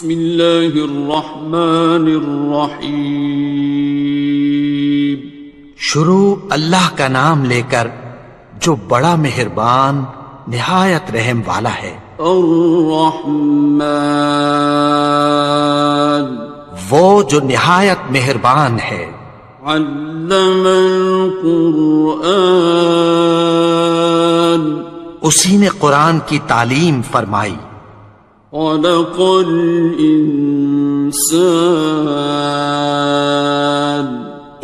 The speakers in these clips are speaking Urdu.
بسم اللہ الرحمن الرحیم. شروع اللہ کا نام لے کر جو بڑا مہربان نہایت رحم والا ہے. الرحمن وہ جو نہایت مہربان ہے. علم القرآن اسی نے قرآن کی تعلیم فرمائی. خلق الانسان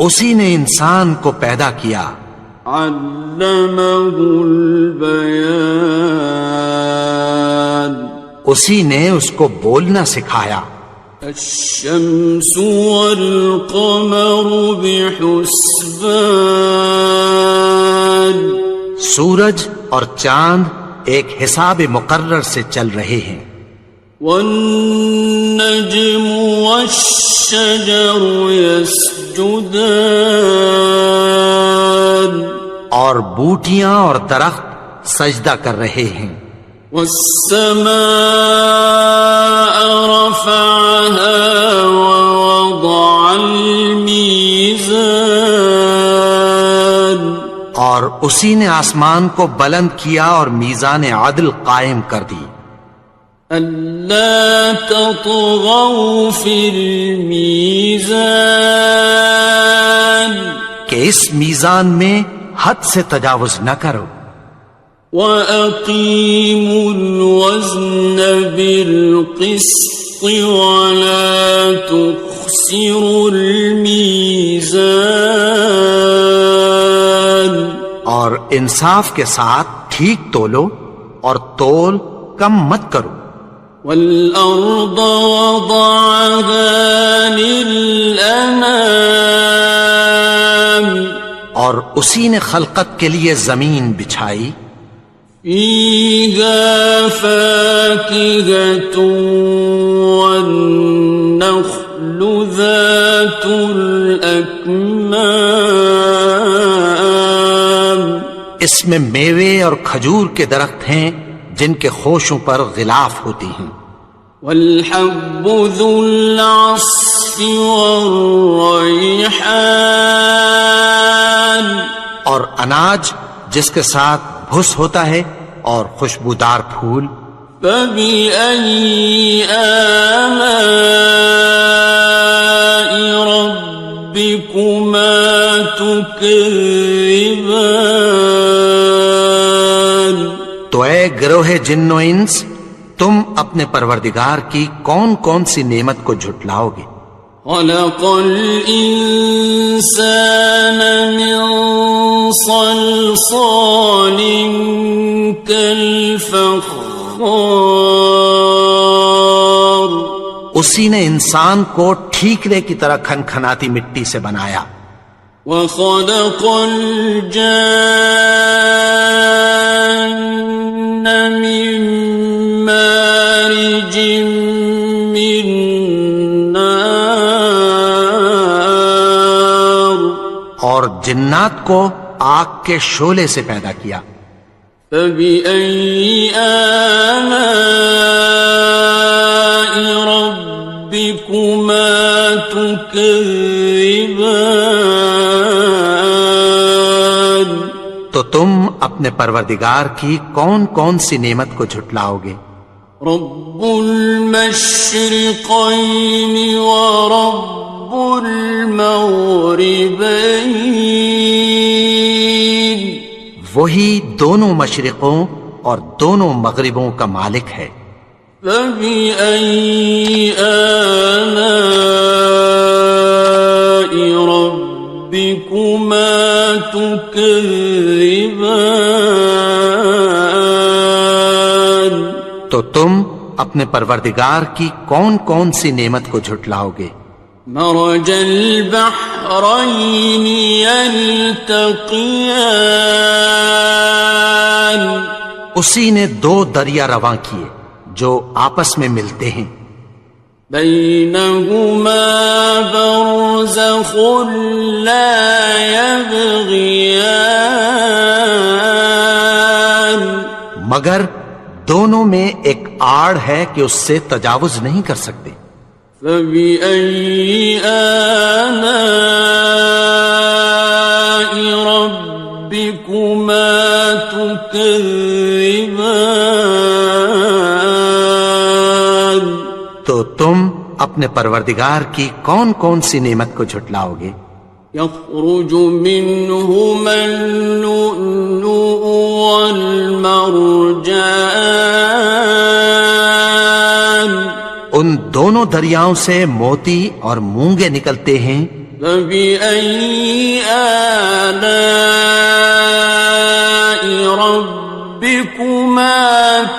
اسی نے انسان کو پیدا کیا. علمہ البیان اسی نے اس کو بولنا سکھایا. الشمس والقمر بحسبان سورج اور چاند ایک حساب مقرر سے چل رہے ہیں. والنجم والشجر يسجدان اور بوٹیاں اور درخت سجدہ کر رہے ہیں. والسماء رفعها ووضع الميزان اور اسی نے آسمان کو بلند کیا اور میزان عدل قائم کر دی. ألا تطغوا في الميزان کہ اس میزان میں حد سے تجاوز نہ کرو. وَأَقِيمُوا الْوَزْنَ بِالْقِسْطِ وَلَا تُخْسِرُوا الْمِيزَانَ اور انصاف کے ساتھ ٹھیک تولو اور تول کم مت کرو. وَالْأَرْضَ وَضَعَهَا لِلْأَنَامِ اور اسی نے خلقت کے لیے زمین بچھائی. فِيهَا فَاكِهَةٌ وَالنَّخْلُ ذَاتُ الْأَكْمَامِ اس میں میوے اور کھجور کے درخت ہیں جن کے خوشوں پر غلاف ہوتی ہیں. وَالْحَبُّ ذُو الْعَصْفِ وَالرَّيْحَانِ اور اناج جس کے ساتھ بھس ہوتا ہے اور خوشبودار پھول. فَبِأَيِّ آلَاءِ رَبِّكُمَا تُكَذِّبَانِ تو اے گروہ جن و انس تم اپنے پروردگار کی کون کون سی نعمت کو جھٹلاؤ گے. خَلَقَ الْإِنسَانَ مِنْ صَلْصَالٍ كَالْفَخَّارِ اسی نے انسان کو ٹھیکرے کی طرح کھنکھناتی مٹی سے بنایا. وَخَلَقَ الْجَانَّ مِن مَّارِجٍ مِّن نَّارٍ اور جنات کو آگ کے شعلے سے پیدا کیا. فَبِأَيِّ آلَاءِ رَبِّكُمَا تُكَذِّبَانِ تو تم اپنے پروردگار کی کون کون سی نعمت کو جھٹلاؤ گے. رب المشرقین ورب المغربین وہی دونوں مشرقوں اور دونوں مغربوں کا مالک ہے. فَبِأَيِّ آلَاءِ رَبِّكُمَا تُكَذِّبَانِ تو تم اپنے پروردگار کی کون کون سی نعمت کو جھٹلاؤ گے. مرج البحرین یلتقیان اسی نے دو دریا رواں کیے جو آپس میں ملتے ہیں. بینہما برزخ لا یبغیان مگر دونوں میں ایک آڑ ہے کہ اس سے تجاوز نہیں کر سکتے۔ فَبِأَيِّ آلَاءِ رَبِّكُمَا تُكَذِّبَانِ؟ تو تم اپنے پروردگار کی کون کون سی نعمت کو جھٹلاؤ گے؟ يخرج منهما اللؤلؤ والمرجان، ان دونوں دریاؤں سے موتی اور مونگے نکلتے ہیں۔ فبأي آلاء ربكما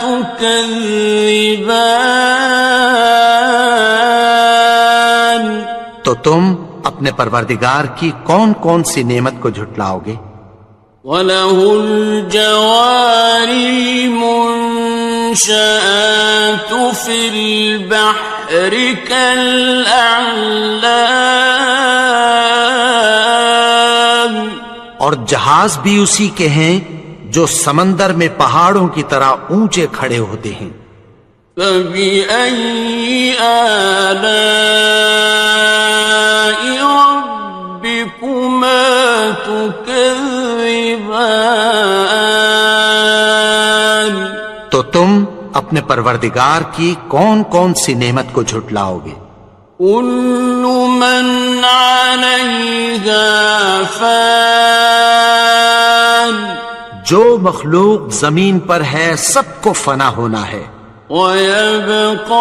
تكذبان؟ تو تم اپنے پروردگار کی کون کون سی نعمت کو جھٹلاؤ گے؟ وَلَهُ الْجَوَارِ الْمُنشَآتُ فِي الْبَحْرِ كَالْأَعْلَامِ، اور جہاز بھی اسی کے ہیں جو سمندر میں پہاڑوں کی طرح اونچے کھڑے ہوتے ہیں۔ فَبِأَيِّ آلَاءِ رَبِّكُمَا تُكَذِّبَانِ؟ تو تم اپنے پروردگار کی کون کون سی نعمت کو جھٹلاؤ گے؟ كُلُّ مَنْ عَلَيْهَا فَانٍ، جو مخلوق زمین پر ہے سب کو فنا ہونا ہے۔ وَيَبْقَى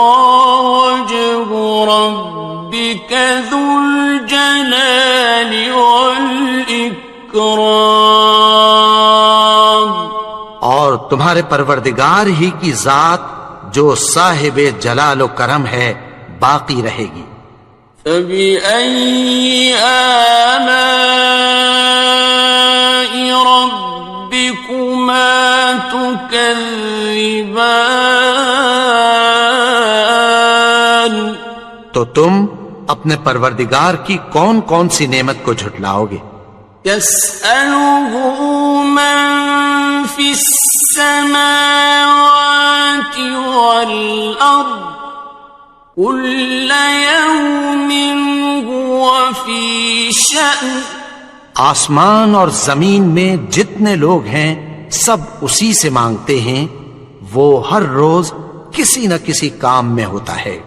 وَجْهُ رَبِّكَ ذُو الْجَلَالِ وَالْإِكْرَامِ، اور تمہارے پروردگار ہی کی ذات جو صاحب جلال و کرم ہے باقی رہے گی۔ فَبِأَيِّ آلَاءِ رَبِّكُمَا تُكَذِّبَانِ؟ تو تم اپنے پروردگار کی کون کون سی نعمت کو جھٹلاؤ گے؟ يَسْأَلُهُ مَن فِي السَّمَاوَاتِ وَالْأَرْضِ كُلَّ يَوْمٍ هُوَ فِي شَأْنٍ، آسمان اور زمین میں جتنے لوگ ہیں سب اسی سے مانگتے ہیں، وہ ہر روز کسی نہ کسی کام میں ہوتا ہے۔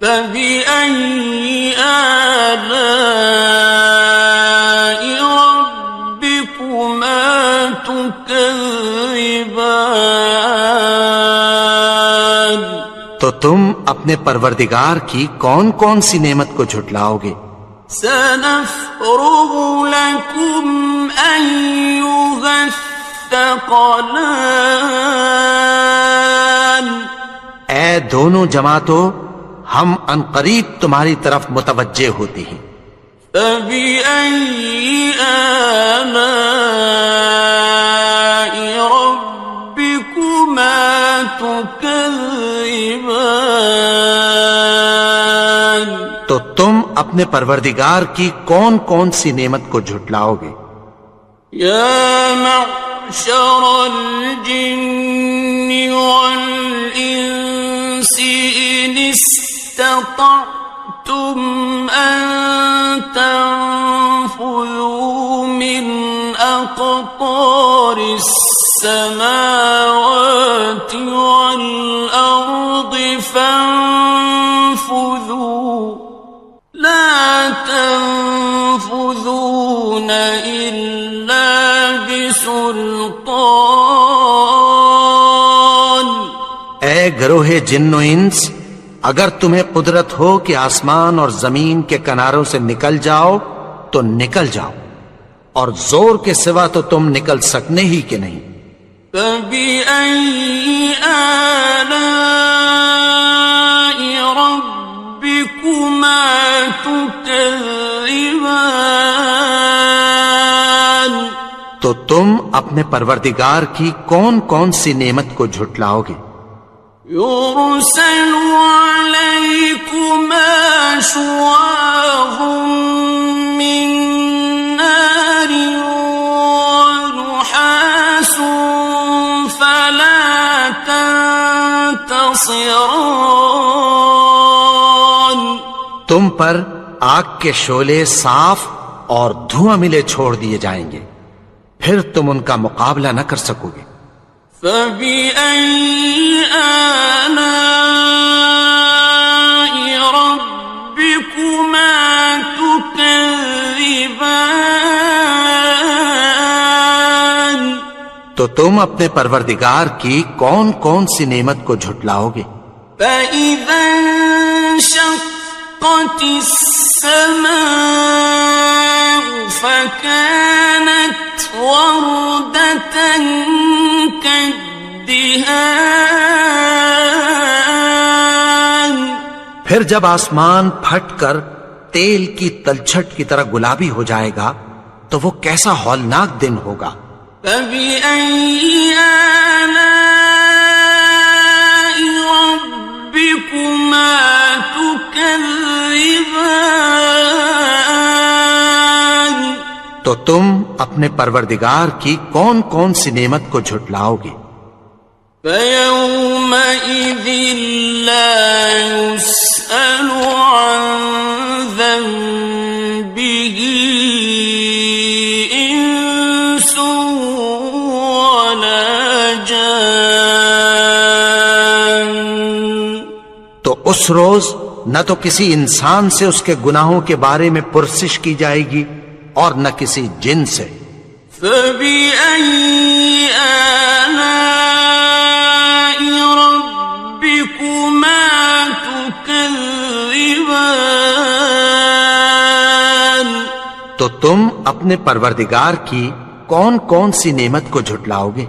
فَبِأَيِّ آلَاءِ رَبِّكُمَا تُكَذِّبَانِ؟ تو تم اپنے پروردگار کی کون کون سی نعمت کو جھٹلاؤ گے؟ سَنَفْرُغُ لَكُمْ أَيُّهَ الثَّقَلَانِ، اے دونوں جماعتوں، ہم عنقریب تمہاری طرف متوجہ ہوتے ہیں۔ فَبِأَيِّ آلَاءِ رَبِّكُمَا تُكَذِّبَانِ؟ تو تم اپنے پروردگار کی کون کون سی نعمت کو جھٹلاؤ گے؟ يَا مَعْشَرَ الْجِنِّ وَالْإِنسِ إِنِ اسْتَطَعْتُمْ أَن تَنفُذُوا مِنْ أَقْطَارِ السَّمَاوَاتِ وَالْأَرْضِ فَانفُذُوا لَا تَنفُذُونَ إِلَّا بِسُلْطَانٍ۔ اے گروہ جن و انس، اگر تمہیں قدرت ہو کہ آسمان اور زمین کے کناروں سے نکل جاؤ تو نکل جاؤ، اور زور کے سوا تو تم نکل سکنے ہی کہ نہیں۔ فَبِأَيِّ آلَاءِ رَبِّكُمَا تُكَذِّبَانِ؟ تو تم اپنے پروردگار کی کون کون سی نعمت کو جھٹلاؤ گے؟ يُرْسَلُ عَلَيْكُمَا شُوَاظٌ مِّن نَّارٍ وَنُحَاسٌ فَلَا تَنتَصِرَانِ، ناصران. تم پر آگ کے شعلے صاف اور دھواں ملے چھوڑ دیے جائیں گے، پھر تم ان کا مقابلہ نہ کر سکو گے۔ فَبِأَيِّ آلَاءِ رَبِّكُمَا تُكَذِّبَانِ. تو تم اپنے پروردگار کی کون کون سی نعمت کو جھٹلاؤ گے؟ فَإِذَا انشَقَّتِ السَّمَاءُ فَكَانَتْ وَرْدَةً كَالدِّهَانِ. پھر جب آسمان پھٹ کر تیل کی تلچھٹ کی طرح گلابی ہو جائے گا تو وہ کیسا ہولناک دن ہوگا۔ فَبِأَيِّ آلَاءِ رَبِّكُمَا تُكَذِّبَانِ. تو تم اپنے پروردگار کی کون کون سی نعمت کو جھٹلاؤ گے؟ فَيَوْمَئِذٍ لَا يُسْأَلُ عَنْ ذَنبِهِ إِنسٌ وَلَا جَانٌ. تو اس روز نہ تو کسی انسان سے اس کے گناہوں کے بارے میں پرسش کی جائے گی اور نہ کسی جن سے۔ فَبِأَيِّ آلَاءِ رَبِّكُمَا تُكَذِّبَانِ. تو تم اپنے پروردگار کی کون کون سی نعمت کو جھٹلاؤ گے؟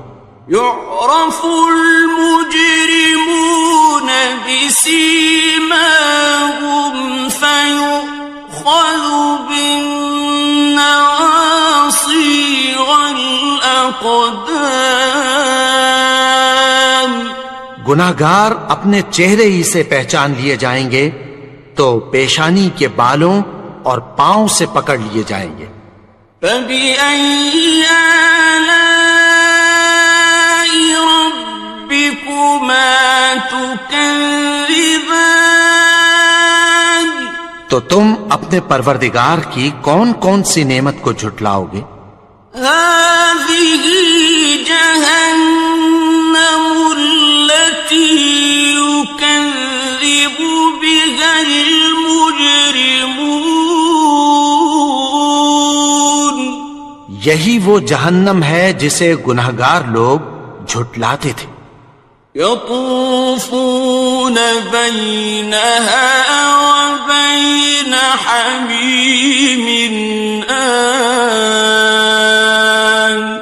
يُعْرَفُ الْمُجْرِمُونَ بِسِيمَاهُمْ فَيُؤْخَذُ بِالنَّوَاصِي وَالْأَقْدَامِ. گناہگار اپنے چہرے ہی سے پہچان لیے جائیں گے تو پیشانی کے بالوں اور پاؤں سے پکڑ لیے جائیں گے۔ فَبِأَيِّ آلَاءِ رَبِّكُمَا تُكَذِّبَانِ. تو تم اپنے پروردگار کی کون کون سی نعمت کو جھٹلاؤ گے؟ هَذِهِ جَهَنَّمُ الَّتِي يُكَذِّبُ بِهَا الْمُجْرِمُونَ. یہی وہ جہنم ہے جسے گناہگار لوگ جھٹلاتے تھے۔ يَطُوفُونَ بَيْنَهَا وَبَيْنَ حَمِيمٍ آنٍ.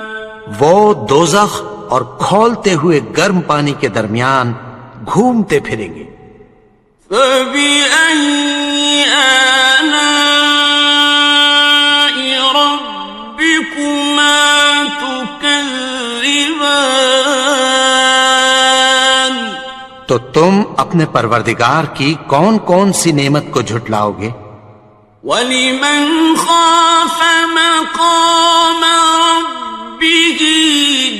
وہ دوزخ اور کھولتے ہوئے گرم پانی کے درمیان گھومتے پھریں گے۔ فَبِأَيِّ آلَاءِ رَبِّكُمَا تُكَذِّبَانِ. تو تم اپنے پروردگار کی کون کون سی نعمت کو جھٹلاؤ گے؟ وَلِمَنْ خَافَ مَقَامَ رَبِّهِ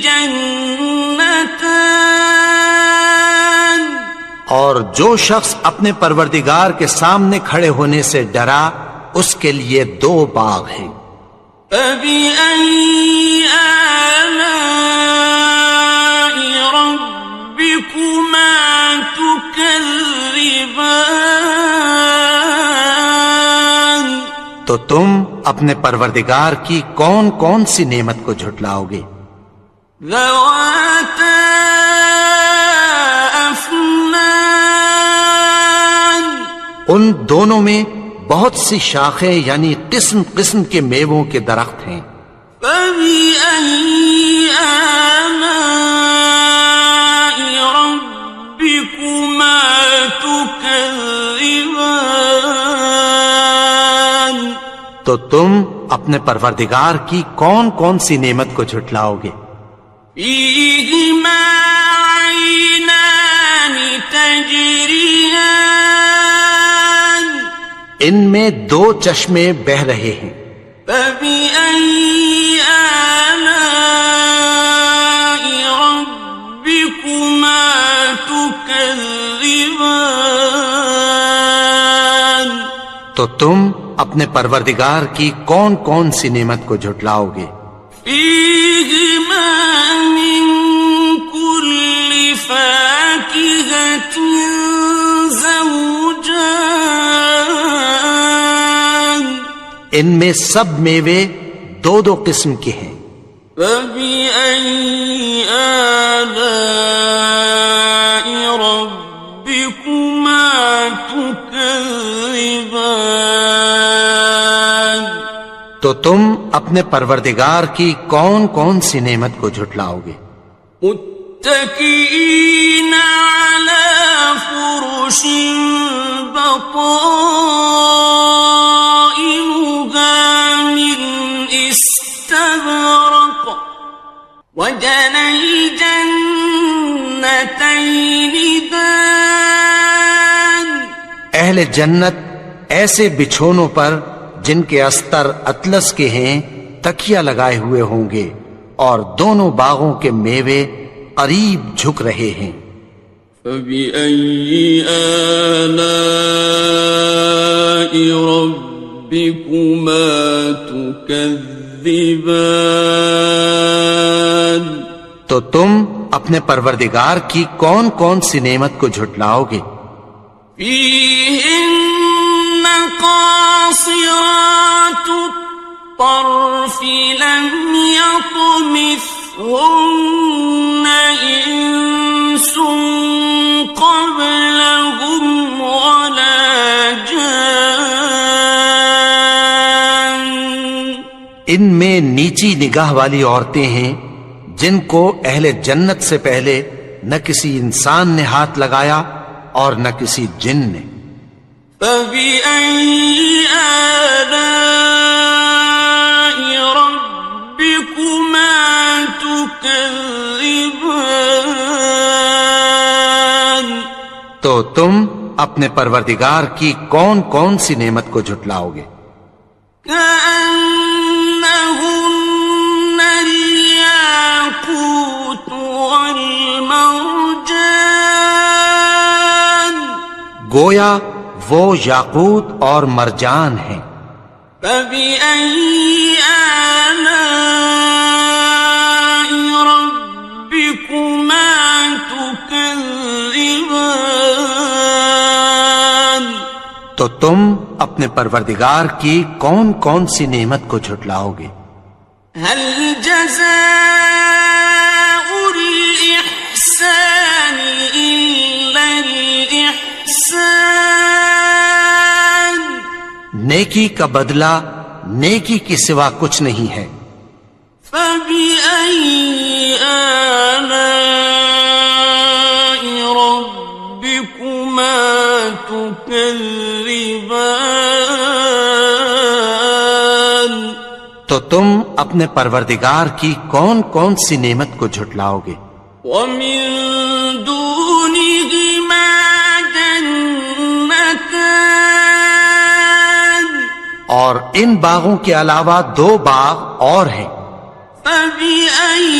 جَنَّتَانِ. اور جو شخص اپنے پروردگار کے سامنے کھڑے ہونے سے ڈرا اس کے لیے 2 باغ ہیں۔ فَبِأَيِّ آلَاءِ رَبِّكُمَا تُكَذِّبَانِ. تو تم اپنے پروردگار کی کون کون سی نعمت کو جھٹلاؤ گے؟ ذَوَاتَا أَفْنَانٍ. ان دونوں میں بہت سی شاخیں یعنی قسم قسم کے میووں کے درخت ہیں۔ فَبِأَيِّ آلَاءِ رَبِّكُمَا تُكَذِّبَانِ. تو تم اپنے پروردگار کی کون کون سی نعمت کو جھٹلاؤ گے؟ فِيهِمَا عَيْنَانِ تَجْرِيَانِ. ان میں 2 چشمے بہہ رہے ہیں۔ فَبِأَيِّ آلَاءِ رَبِّكُمَا تُكَذِّبَانِ. تو تم اپنے پروردگار کی کون کون سی نعمت کو جھٹلاؤ گے؟ فیہما من کل فاکہۃ زوجان، ان میں سب میوے دو دو قسم کے ہیں۔ فبأي آلاء ربكما تكذبان، تو تم اپنے پروردگار کی کون کون سی نعمت کو جھٹلاؤ گے؟ متكئين على فرش بطائنها من استبرق وجنى الجنتين دان، اہل جنت ایسے بچھونوں پر جن کے استر اطلس کے ہیں تکیہ لگائے ہوئے ہوں گے، اور دونوں باغوں کے میوے قریب جھک رہے ہیں۔ فبأي آلاء ربكما تكذبان، تو تم اپنے پروردگار کی کون کون سی نعمت کو جھٹلاؤ گے؟ فيهن قاصرات الطرف لم يطمثهن إنس قبلهم ولا جان، ان میں نیچی نگاہ والی عورتیں ہیں جن کو اہل جنت سے پہلے نہ کسی انسان نے ہاتھ لگایا اور نہ کسی جن نے۔ فبأي آلاء ربكما تكذبان، تو تم اپنے پروردگار کی کون کون سی نعمت کو جھٹلاؤ گے؟ كأنهن الياقوت والمرجان، گویا وہ یاقوت اور مرجان ہیں۔ فبأي آلاء ربكما تكذبان، تو تم اپنے پروردگار کی کون کون سی نعمت کو جھٹلاؤ گے؟ هل جزاء الإحسان إلا الإحسان، نیکی کا بدلہ نیکی کے سوا کچھ نہیں ہے۔ فبأي آلاء ربكما تكذبان، تو تم اپنے پروردگار کی کون کون سی نعمت کو جھٹلاؤ گے؟ ومن دونهما جنتان، اور ان باغوں کے علاوہ دو باغ اور ہیں۔ فبأي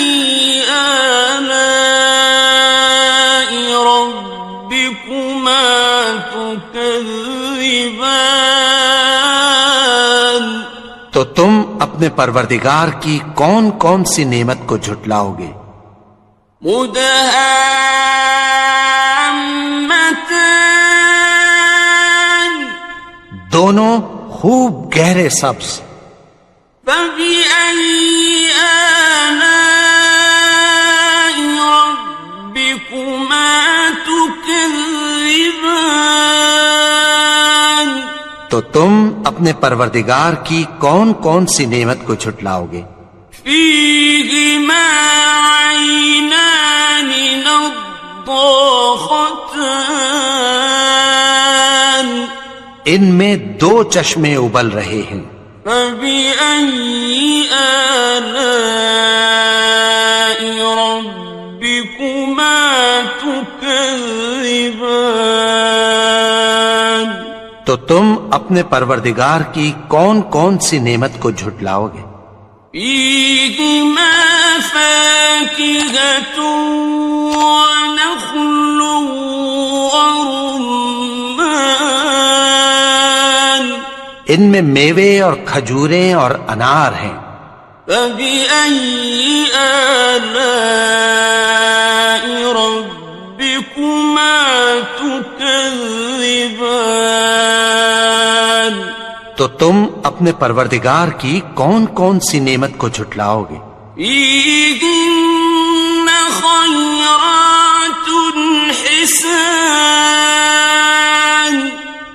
آلاء ربكما تكذبان، تو تم اپنے پروردگار کی کون کون سی نعمت کو جھٹلاؤ گے؟ مدهامتان، دونوں خوب گہرے سبز۔ فبأي آلاء ربكما تكذبان، تو تم اپنے پروردگار کی کون کون سی نعمت کو جھٹلاؤ گے؟ فيهما عينان نضاختان، ان میں دو چشمے ابل رہے ہیں۔ فبأي آلاء ربكما تكذبان، تو تم اپنے پروردگار کی کون کون سی نعمت کو جھٹلاؤ گے؟ فيهما فاكهة ونخل ورمان، ان میں میوے اور کھجوریں اور انار ہیں۔ فبأي آلاء ربكما تكذبان؟ تو تم اپنے پروردگار کی کون کون سی نعمت کو جھٹلاؤ گے؟ فيهن خيرات حسان،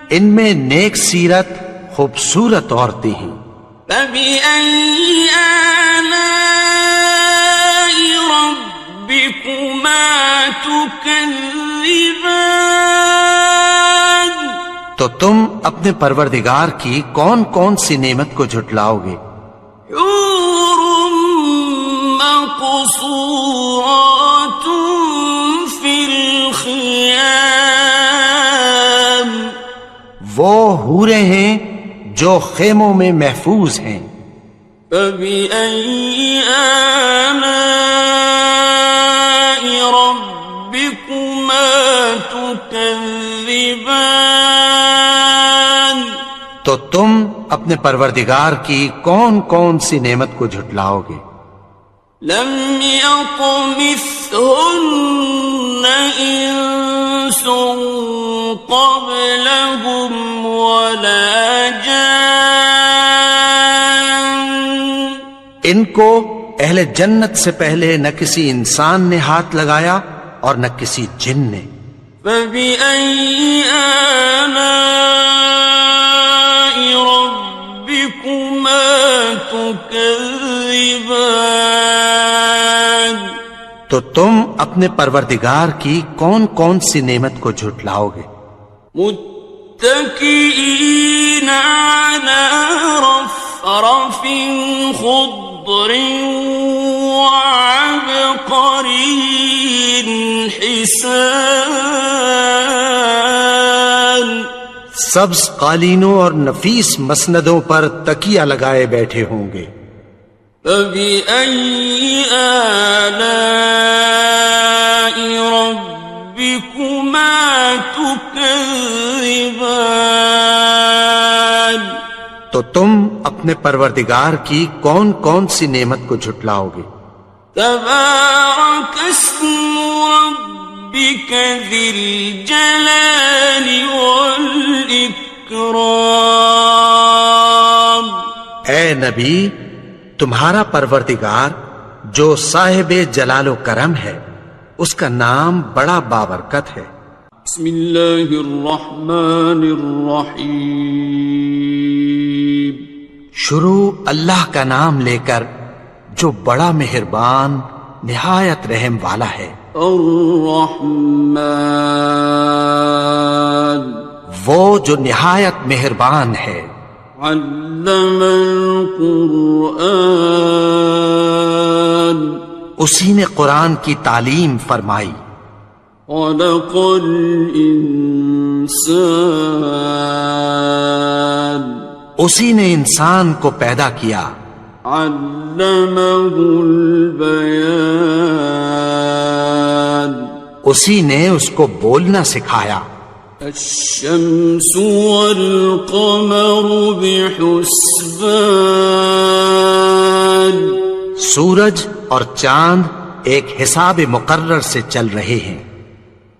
ان میں نیک سیرت خوبصورت عورتیں ہیں۔ فبأي آلاء ربكما تكذبان؟ تو تم اپنے پروردگار کی کون کون سی نعمت کو جھٹلاؤ گے؟ حور مقصورات في الخيام، وہ حوریں ہیں جو خیموں میں محفوظ ہیں۔ فبأي آلاء ربكما تكذبان؟ تو تم اپنے پروردگار کی کون کون سی نعمت کو جھٹلاؤ گے؟ لم يطمثهن إنس قبلهم ولا جان، ان کو اہل جنت سے پہلے نہ کسی انسان نے ہاتھ لگایا اور نہ کسی جن نے۔ فبأي آلاء ربكما تكذبان؟ تو تم اپنے پروردگار کی کون کون سی نعمت کو جھٹلاؤ گے؟ متكئين على رفرف خضر وعبقري حسان، سبز قالینوں اور نفیس مسندوں پر تکیہ لگائے بیٹھے ہوں گے۔ فبأي آلاء ربكما تكذبان؟ تو تم اپنے پروردگار کی کون کون سی نعمت کو جھٹلاؤ گے؟ تبارك اسم ربك ذي الجلال والإكرام۔ اے نبی، تمہارا پروردگار جو صاحب جلال و کرم ہے، اس کا نام بڑا بابرکت ہے۔ بسم اللہ الرحمن الرحیم، شروع اللہ کا نام لے کر جو بڑا مہربان نہایت رحم والا ہے۔ الرحمن، وہ جو نہایت مہربان ہے۔ علم القرآن، اسی نے قرآن کی تعلیم فرمائی۔ خلق الانسان، اسی نے انسان کو پیدا کیا۔ علمہ البیان، اسی نے اس کو بولنا سکھایا۔ الشمس والقمر بحسبان، سورج اور چاند ایک حساب مقرر سے چل رہے ہیں۔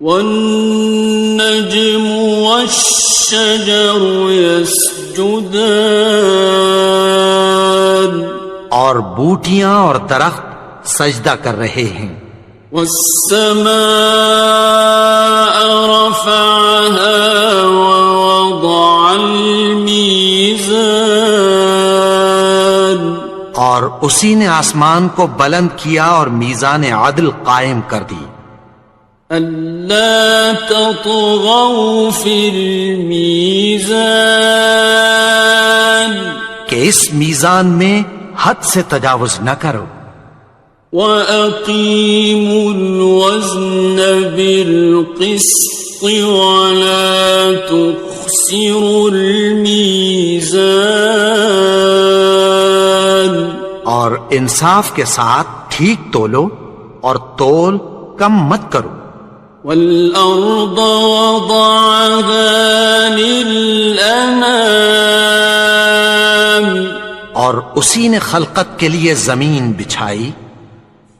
والنجم والشجر يسجدان، اور بوٹیاں اور درخت سجدہ کر رہے ہیں۔ والسماء رفعها ووضع الميزان، اور اسی نے آسمان کو بلند کیا اور میزان عدل قائم کر دی۔ ألا تطغوا في الميزان، کہ اس میزان میں حد سے تجاوز نہ کرو۔ وَأَقِيمُوا الْوَزْنَ بِالْقِسْطِ وَلَا تُخْسِرُوا الْمِيزَانَ، اور انصاف کے ساتھ ٹھیک تولو اور تول کم مت کرو۔ وَالْأَرْضَ وَضَعَهَا لِلْأَنَامِ، اور اسی نے خلقت کے لیے زمین بچھائی،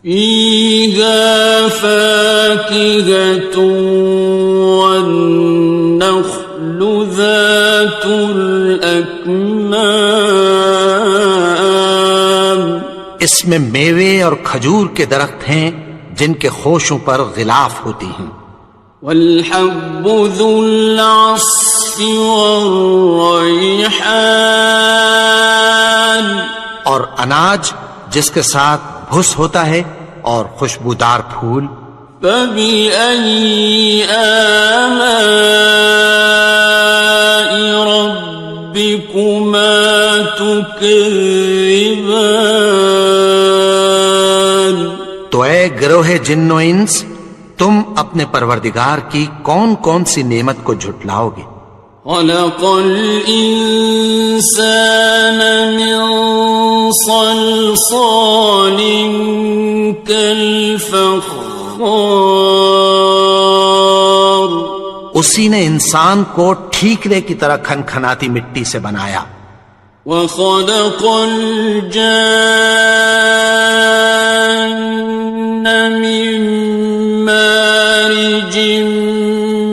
فيها فاكهة والنخل ذات الأكمام، اس میں میوے اور کھجور کے درخت ہیں جن کے خوشوں پر غلاف ہوتی ہیں، والحب ذو العصف والریحان، اور اناج جس کے ساتھ بھس ہوتا ہے اور خوشبودار پھول، فبأي آلاء ربكما تكذبان، تو اے گروہ جن و انس، تم اپنے پروردگار کی کون کون سی نعمت کو جھٹلاؤ گے؟ خلق الإنسان من صلصال كالفخار، اسی نے انسان کو ٹھیکرے کی طرح کھنکھناتی مٹی سے بنایا، وخلق الجان من مارج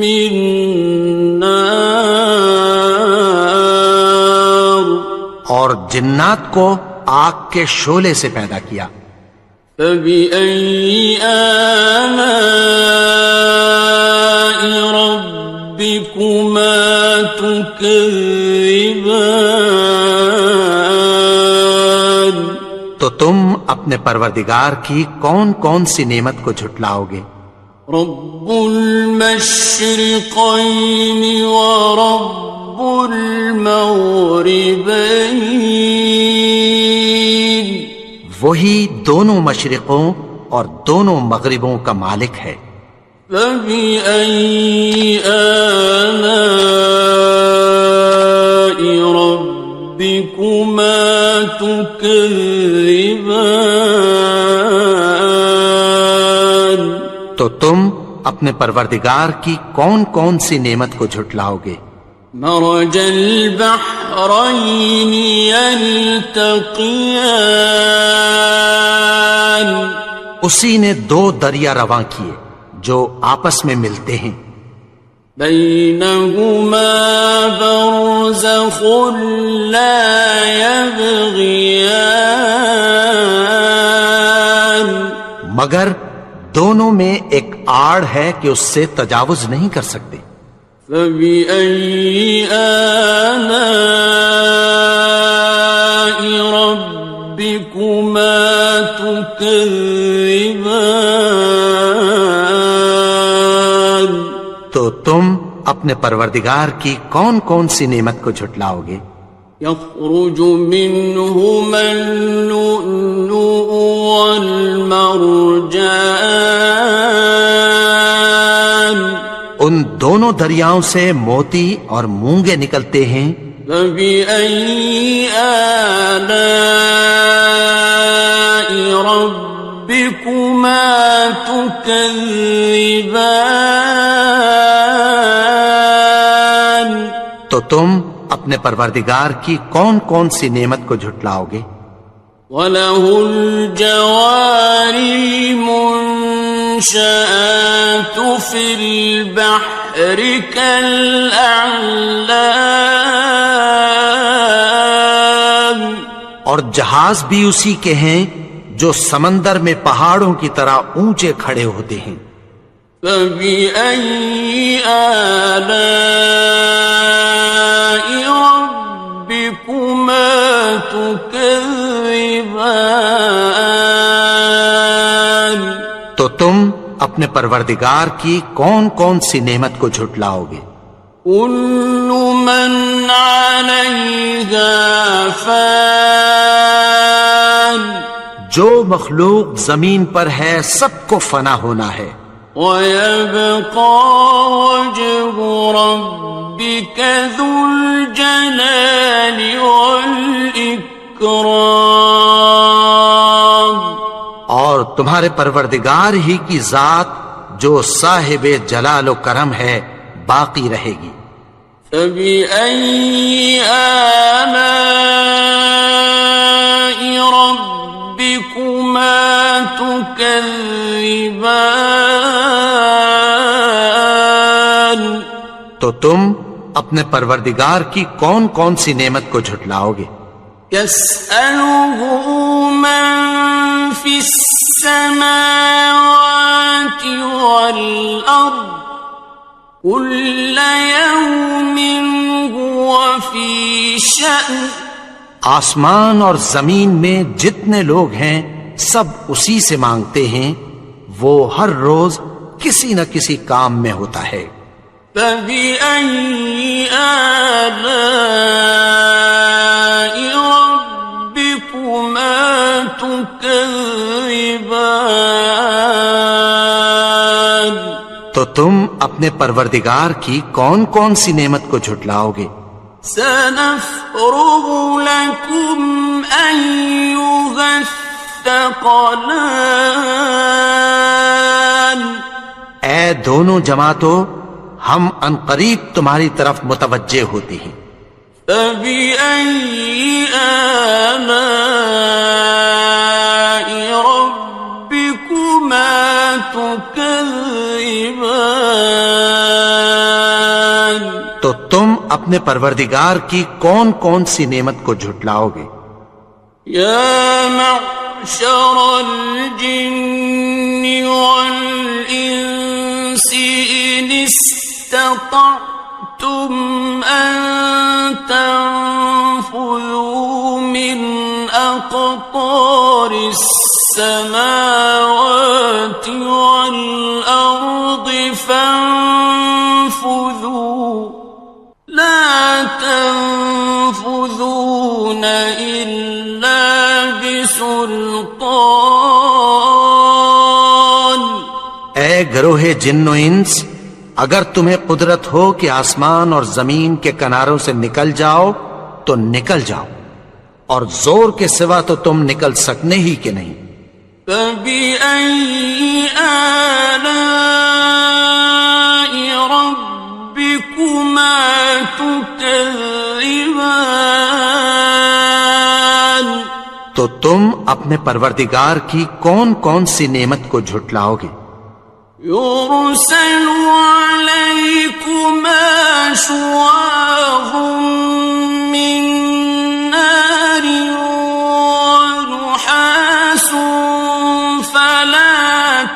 من نار، اور جنات کو آگ کے شعلے سے پیدا کیا، فبأي آلاء ربكما تكذبان، تو تم اپنے پروردگار کی کون کون سی نعمت کو جھٹلاؤ گے؟ رب المشرقين ورب المغربين، وہی دونوں مشرقوں اور دونوں مغربوں کا مالک ہے، فبأي آلاء ربكما تكذبان، تو تم اپنے پروردگار کی کون کون سی نعمت کو جھٹلاؤ گے؟ مرج البحرين يلتقيان، اسی نے دو دریا رواں کیے جو آپس میں ملتے ہیں، بينهما برزخ لا يبغيان، مگر دونوں میں ایک آڑ ہے کہ اس سے تجاوز نہیں کر سکتے، فبأي آلاء ربكما تكذبان، تو تم اپنے پروردگار کی کون کون سی نعمت کو جھٹلاؤ گے؟ يخرج منهما اللؤلؤ والمرجان، ان دونوں دریاؤں سے موتی اور مونگے نکلتے ہیں، فبأي آلاء ربكما تكذبان، تو تم اپنے پروردگار کی کون کون سی نعمت کو جھٹلاؤ گے؟ وَلَهُ الْجَوَارِ الْمُنشَآتُ فِي الْبَحْرِ كَالْأَعْلَامِ، اور جہاز بھی اسی کے ہیں جو سمندر میں پہاڑوں کی طرح اونچے کھڑے ہوتے ہیں، فَبِأَيِّ آلَاءِ رَبِّكُمَا تُكَذِّبَانِ، تو تم اپنے پروردگار کی کون کون سی نعمت کو جھٹلاؤ گے؟ كُلُّ مَنْ عَلَيْهَا فَانٍ، جو مخلوق زمین پر ہے سب کو فنا ہونا ہے، وَيَبْقَى وَجْهُ رَبِّكَ ذُو الْجَلَالِ وَالْإِكْرَامِ، اور تمہارے پروردگار ہی کی ذات جو صاحب جلال و کرم ہے باقی رہے گی، فَبِأَيِّ آلَاءِ تكذبان تو تم اپنے پروردگار کی کون کون سی نعمت کو جھٹلاؤ گے؟ يسأله من في السماوات والأرض كل يوم هو في شأن آسمان اور زمین میں جتنے لوگ ہیں سب اسی سے مانگتے ہیں، وہ ہر روز کسی نہ کسی کام میں ہوتا ہے۔ فبأي آلاء ربكما تكذبان تو تم اپنے پروردگار کی کون کون سی نعمت کو جھٹلاؤ گے؟ سنفرغ لكم أيها الثقلان اے دونوں جماعتوں، ہم عنقریب تمہاری طرف متوجہ ہوتے ہیں۔ فبأي آلاء ربكما تكذبان تو تم اپنے پروردگار کی کون کون سی نعمت کو جھٹلاؤ گے؟ يا معشر الجن والإنس إن استطعتم أن تنفذوا من أقطار السماوات والأرض فانفذوا لا تنفذون إلا بسلطان اے گروہ جن و انس، اگر تمہیں قدرت ہو کہ آسمان اور زمین کے کناروں سے نکل جاؤ تو نکل جاؤ، اور زور کے سوا تو تم نکل سکنے ہی کہ نہیں۔ فبأي آلاء ربكما تكذبان تو تم اپنے پروردگار کی کون کون سی نعمت کو جھٹلاؤ گے؟ يرسل عليكما شواظ من نار ونحاس فلا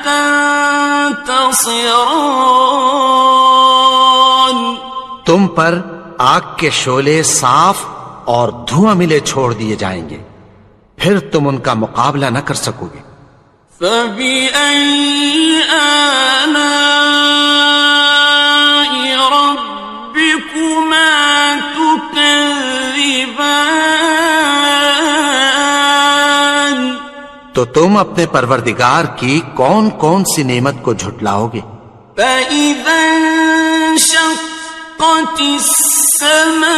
تنتصران تم پر آگ کے شعلے صاف اور دھواں ملے چھوڑ دیے جائیں گے، پھر تم ان کا مقابلہ نہ کر سکو گے۔ فبأي آلاء ربكما تكذبان تو تم اپنے پروردگار کی کون کون سی نعمت کو جھٹلاؤ گے؟ فإذا انشقت السماء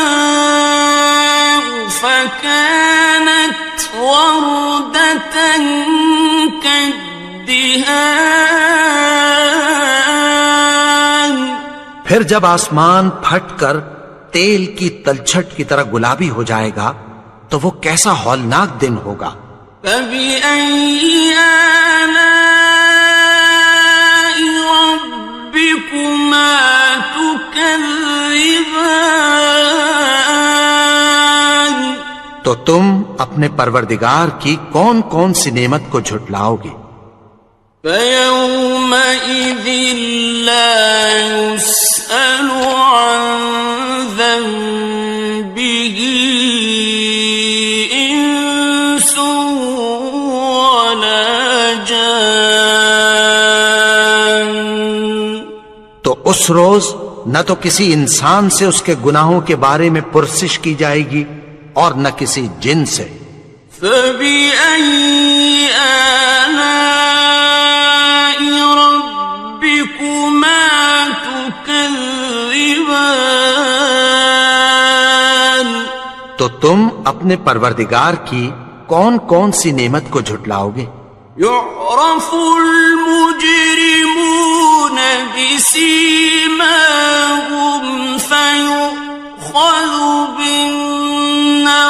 فكانت وردة كالدهان پھر جب آسمان پھٹ کر تیل کی تلچھٹ کی طرح گلابی ہو جائے گا تو وہ کیسا ہولناک دن ہوگا۔ فبأي آلاء ربكما تكذبان تو تم اپنے پروردگار کی کون کون سی نعمت کو جھٹلاؤ گے؟ فيومئذ لا يسأل عن ذنبه إنس ولا جان تو اس روز نہ تو کسی انسان سے اس کے گناہوں کے بارے میں پرسش کی جائے گی اور نہ کسی جن سے۔ فبأي آلاء ربكما تكذبان تو تم اپنے پروردگار کی کون کون سی نعمت کو جھٹلاؤ گے؟ يعرف المجرمون بسيماهم فيؤخذ بالنواصي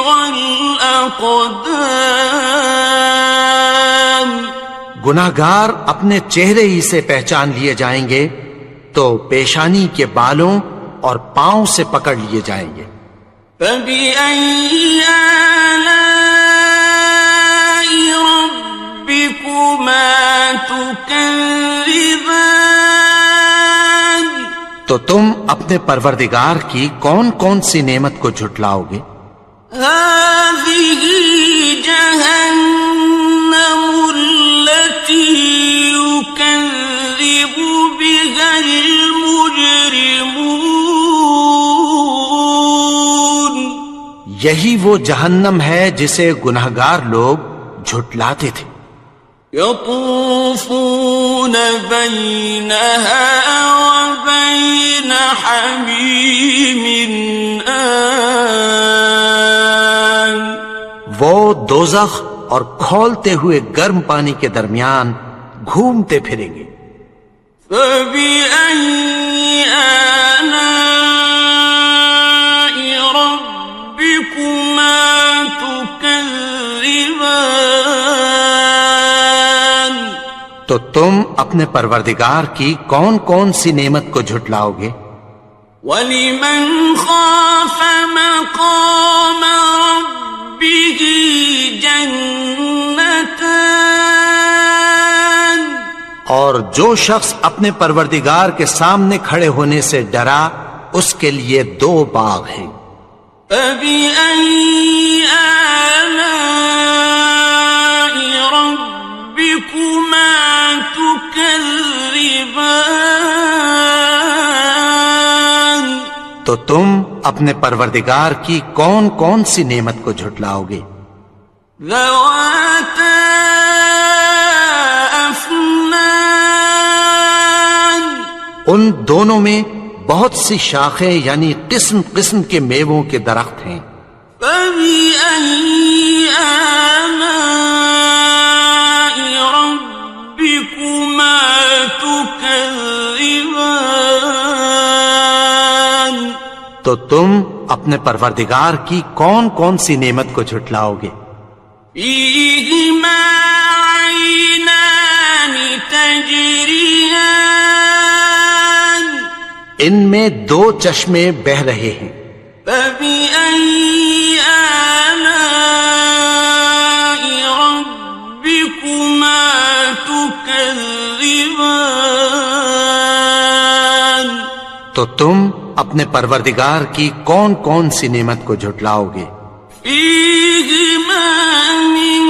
والأقدام گناہگار اپنے چہرے ہی سے پہچان لیے جائیں گے تو پیشانی کے بالوں اور پاؤں سے پکڑ لیے جائیں گے۔ فَبِأَيِّ آلَاءِ رَبِّكُمَا تُكَذِّبَانِ؟ تو تم اپنے پروردگار کی کون کون سی نعمت کو جھٹلاؤ گے؟ هَٰذِهِ جَهَنَّمُ الَّتِي يُكَذِّبُ بِهَا الْمُجْرِمُونَ۔ یہی وہ جہنم ہے جسے گناہگار لوگ جھٹلاتے تھے۔ يطوفون بينها وبين حميم آن۔ وہ دوزخ اور کھولتے ہوئے گرم پانی کے درمیان گھومتے پھریں گے۔ فَبِأَيِّ آلَاءِ رَبِّكُمَا تُكَذِّبَانِ؟ تو تم اپنے پروردگار کی کون کون سی نعمت کو جھٹلاؤ گے؟ وَلِمَنْ خَافَ مَقَامَ رَبِّهِ جَنَّتَانِ؟ اور جو شخص اپنے پروردگار کے سامنے کھڑے ہونے سے ڈرا اس کے لیے 2 باغ ہیں۔ فَبِأَيِّ آلَاءِ رَبِّكُمَا تُكَذِّبَانِ؟ تو تم اپنے پروردگار کی کون کون سی نعمت کو جھٹلاؤ گے؟ ذَوَاتَا أَفْنَانٍ؟ ان دونوں میں بہت سی شاخیں یعنی قسم قسم کے میووں کے درخت ہیں۔ فَبِأَيِّ آلَاءِ رَبِّكُمَا تُكَذِّبَانِ؟ تو تم اپنے پروردگار کی کون کون سی نعمت کو جھٹلاؤ گے؟ فِيهِمَا عَيْنَانِ تَجْرِيَانِ؟ ان میں 2 چشمے بہ رہے ہیں۔ فَبِأَيِّ آلَاءِ رَبِّكُمَا تُكَذِّبَانِ؟ تو تم اپنے پروردگار کی کون کون سی نعمت کو جھٹلاؤ گے؟ فِيهِمَا مِن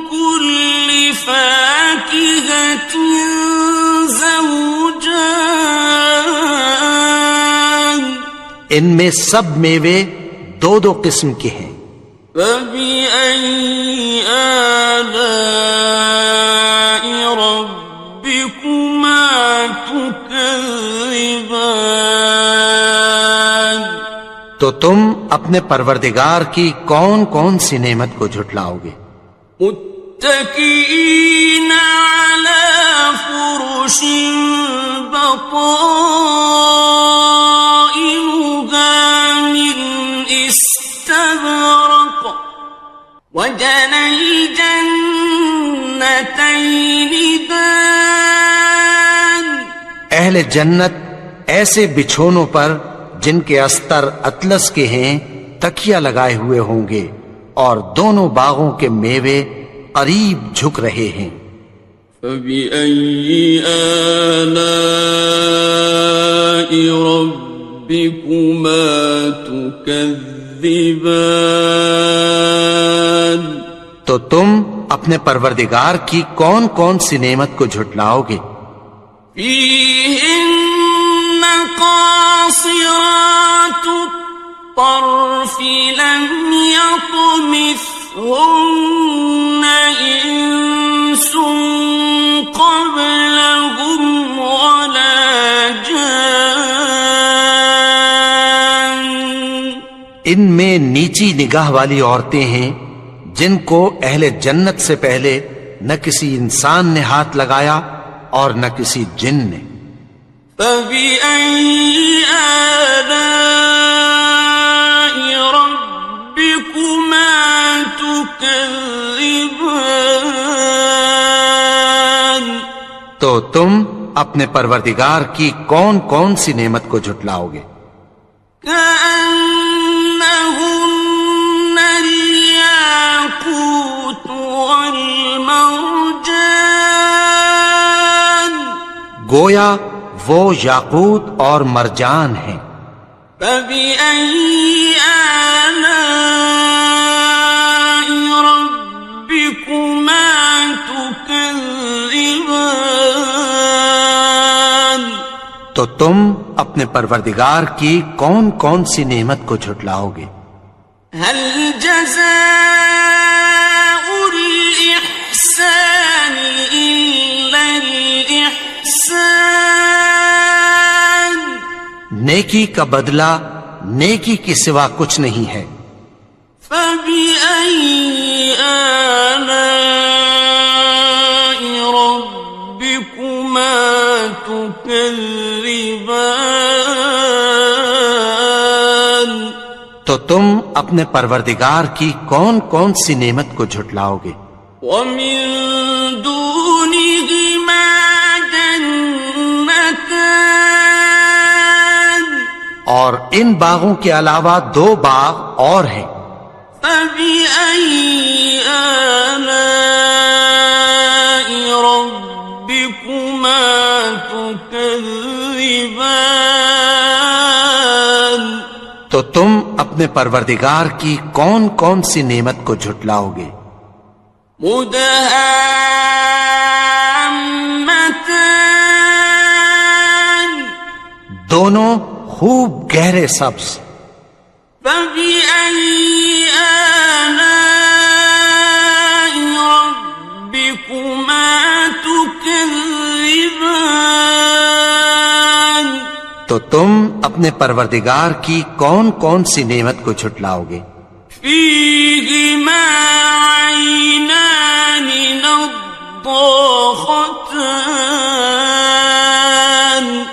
كُلِّ فَاكِهَةٍ زَوْجَانِ؟ ان میں سب میوے 2 قسم کے ہیں۔ فَبِأَيِّ آلَاءِ رَبِّكُمَا تُكَذِّبَانِ؟ تو تم اپنے پروردگار کی کون کون سی نعمت کو جھٹلاؤ گے؟ متكئين على فرش بطائنها من استبرق وجنى الجنتين دان۔ اہل جنت ایسے بچھونوں پر جن کے استر اطلس کے ہیں تکیہ لگائے ہوئے ہوں گے اور دونوں باغوں کے میوے قریب جھک رہے ہیں۔ فَبِأَيِّ آلَاءِ رَبِّكُمَا تُكَذِّبَانِ؟ تو تم اپنے پروردگار کی کون کون سی نعمت کو جھٹلاؤ گے؟ فِيهِنَّ قَاصِرَاتُ الطَّرْفِ لَمْ يَطْمِثْهُنَّ إِنسٌ قَبْلَهُمْ وَلَا جَانٌّ۔ ان میں نیچی نگاہ والی عورتیں ہیں جن کو اہل جنت سے پہلے نہ کسی انسان نے ہاتھ لگایا اور نہ کسی جن نے۔ فَبِأَيِّ آلَاءِ رَبِّكُمَا تُكَذِّبَانِ؟ تو تم اپنے پروردگار کی کون کون سی نعمت کو جھٹلاؤ گے؟ كأنهن الياقوت والمرجان گویا وہ یاقوت اور مرجان ہیں۔ فبأي آلاء ربكما تكذبان تو تم اپنے پروردگار کی کون کون سی نعمت کو جھٹلاؤ گے؟ هل جزاء الإحسان إلا الإحسان نیکی کا بدلہ نیکی کے سوا کچھ نہیں ہے۔ فبأي آلاء ربكما تكذبان تو تم اپنے پروردگار کی کون کون سی نعمت کو جھٹلاؤ گے؟ ومن دونهما جنتان اور ان باغوں کے علاوہ دو باغ اور ہیں۔ فبأي آلاء ربكما تكذبان تو تم اپنے پروردگار کی کون کون سی نعمت کو جھٹلاؤ گے؟ مدهامتان دونوں خوب گہرے سبز۔ فبأي آلاء ربكما تكذبان تو تم اپنے پروردگار کی کون کون سی نعمت کو جھٹلاؤ گے؟ فيهما عينان نضاختان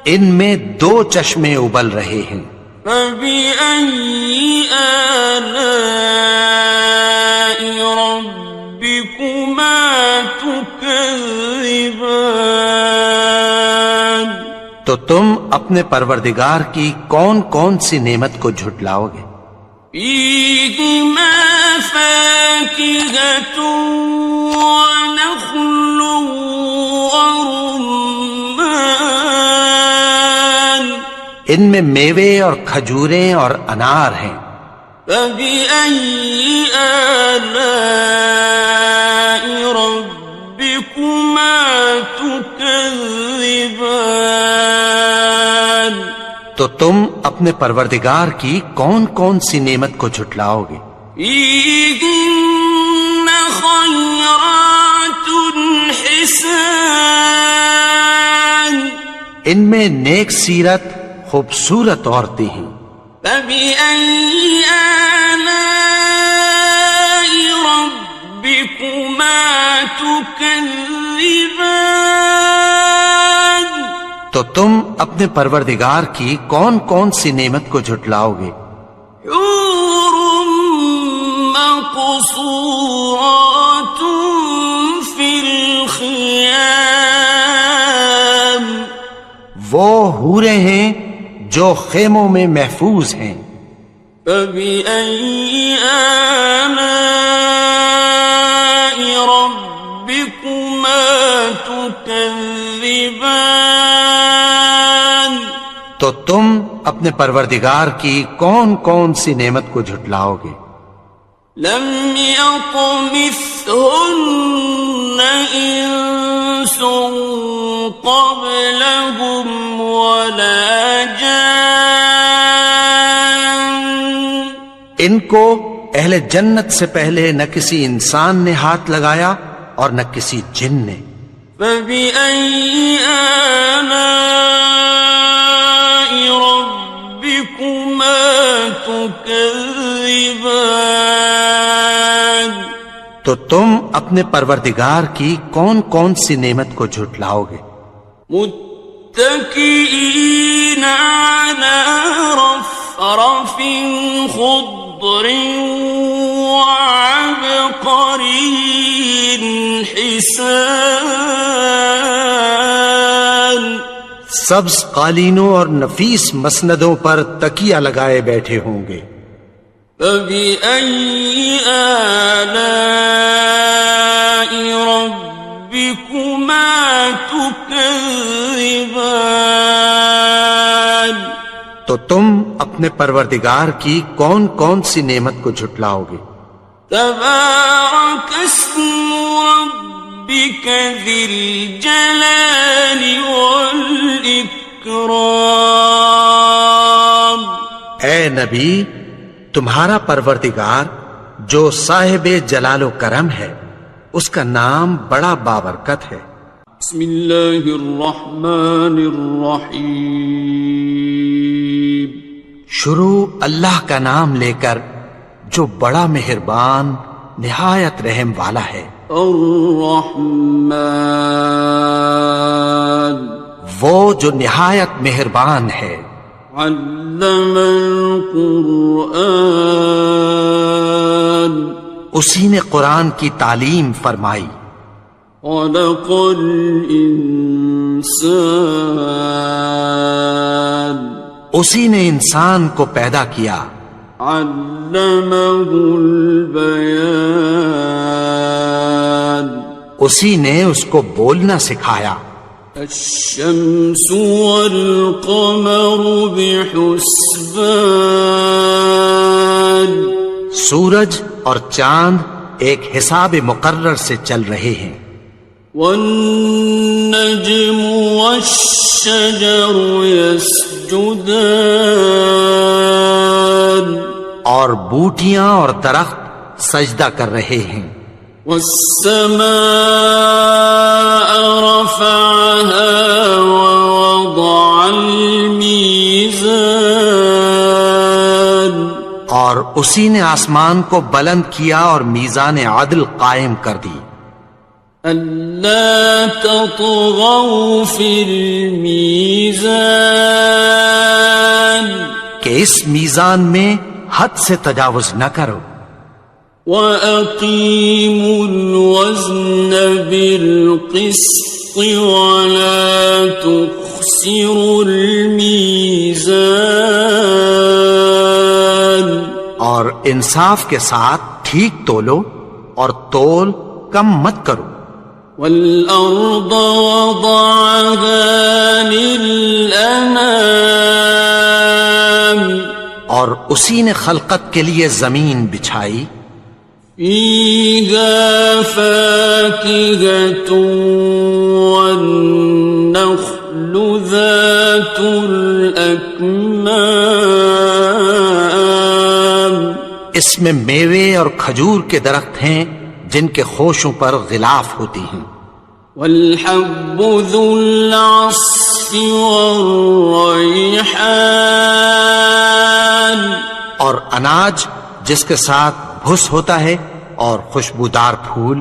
ان میں دو چشمے ابل رہے ہیں۔ فبأي آلاء ربكما تكذبان تو تم اپنے پروردگار کی کون کون سی نعمت کو جھٹلاؤ گے؟ فيهما فاكهة ونخل ورمان ان میں میوے اور کھجوریں اور انار ہیں۔ فبأي آلاء ربكما تكذبان تو تم اپنے پروردگار کی کون کون سی نعمت کو جھٹلاؤ گے؟ فيهن خيرات حسان ان میں نیک سیرت خوبصورت عورتیں ہیں۔ فبأي آلاء ربكما تكذبان تو تم اپنے پروردگار کی کون کون سی نعمت کو جھٹلاؤ گے؟ حور مقصورات في الخيام وہ حوریں ہیں جو خیموں میں محفوظ ہیں۔ فبأي آلاء ربكما تكذبان تو تم اپنے پروردگار کی کون کون سی نعمت کو جھٹلاؤ گے؟ لم يطمثهن إنس قبلهم ولا جان ان کو اہل جنت سے پہلے نہ کسی انسان نے ہاتھ لگایا اور نہ کسی جن نے۔ فبأي آلاء ربكما تكذبان تو تم اپنے پروردگار کی کون کون سی نعمت کو جھٹلاؤ گے؟ متكئين على رفرف خضر وعبقري حسان سبز قالینوں اور نفیس مسندوں پر تکیہ لگائے بیٹھے ہوں گے. فَبِأَيِّ آلَاءِ رَبِّكُمَا تُكَذِّبَانِ. تو تم اپنے پروردگار کی کون کون سی نعمت کو جھٹلاؤ گے؟ تبارک اسم ربک ذی الجلال والاکرام. اے نبی، تمہارا پروردگار جو صاحب جلال و کرم ہے، اس کا نام بڑا بابرکت ہے. بسم اللہ الرحمن الرحیم. شروع اللہ کا نام لے کر جو بڑا مہربان نہایت رحم والا ہے. الرحمن، وہ جو نہایت مہربان ہے. علم القرآن، اسی نے قرآن کی تعلیم فرمائی. خلق الانسان، اسی نے انسان کو پیدا کیا. علمہ البیان، اسی نے اس کو بولنا سکھایا. الشمس والقمر بحسبان، سورج اور چاند ایک حساب مقرر سے چل رہے ہیں. والنجم والشجر يسجدان، اور بوٹیاں اور درخت سجدہ کر رہے ہیں. والسماء رفعها ووضع الميزان، اور اسی نے آسمان کو بلند کیا اور میزان عدل قائم کر دی. ألا تطغوا في الميزان، کہ اس میزان میں حد سے تجاوز نہ کرو. وَأَقِيمُوا الْوَزْنَ بِالْقِسْطِ وَلَا تُخْسِرُوا الْمِيزَانَ، اور انصاف کے ساتھ ٹھیک تولو اور تول کم مت کرو. وَالْأَرْضَ وَضَعَهَا لِلْأَنَامِ، اور اسی نے خلقت کے لیے زمین بچھائی. فِيهَا فَاكِهَةٌ وَالنَّخْلُ ذَاتُ الْأَكْمَامِ، اس میں میوے اور کھجور کے درخت ہیں جن کے خوشوں پر غلاف ہوتی ہیں. وَالْحَبُّ ذُو الْعَصْفِ وَالرَّيْحَانِ، اور اناج جس کے ساتھ بھس ہوتا ہے اور خوشبودار پھول.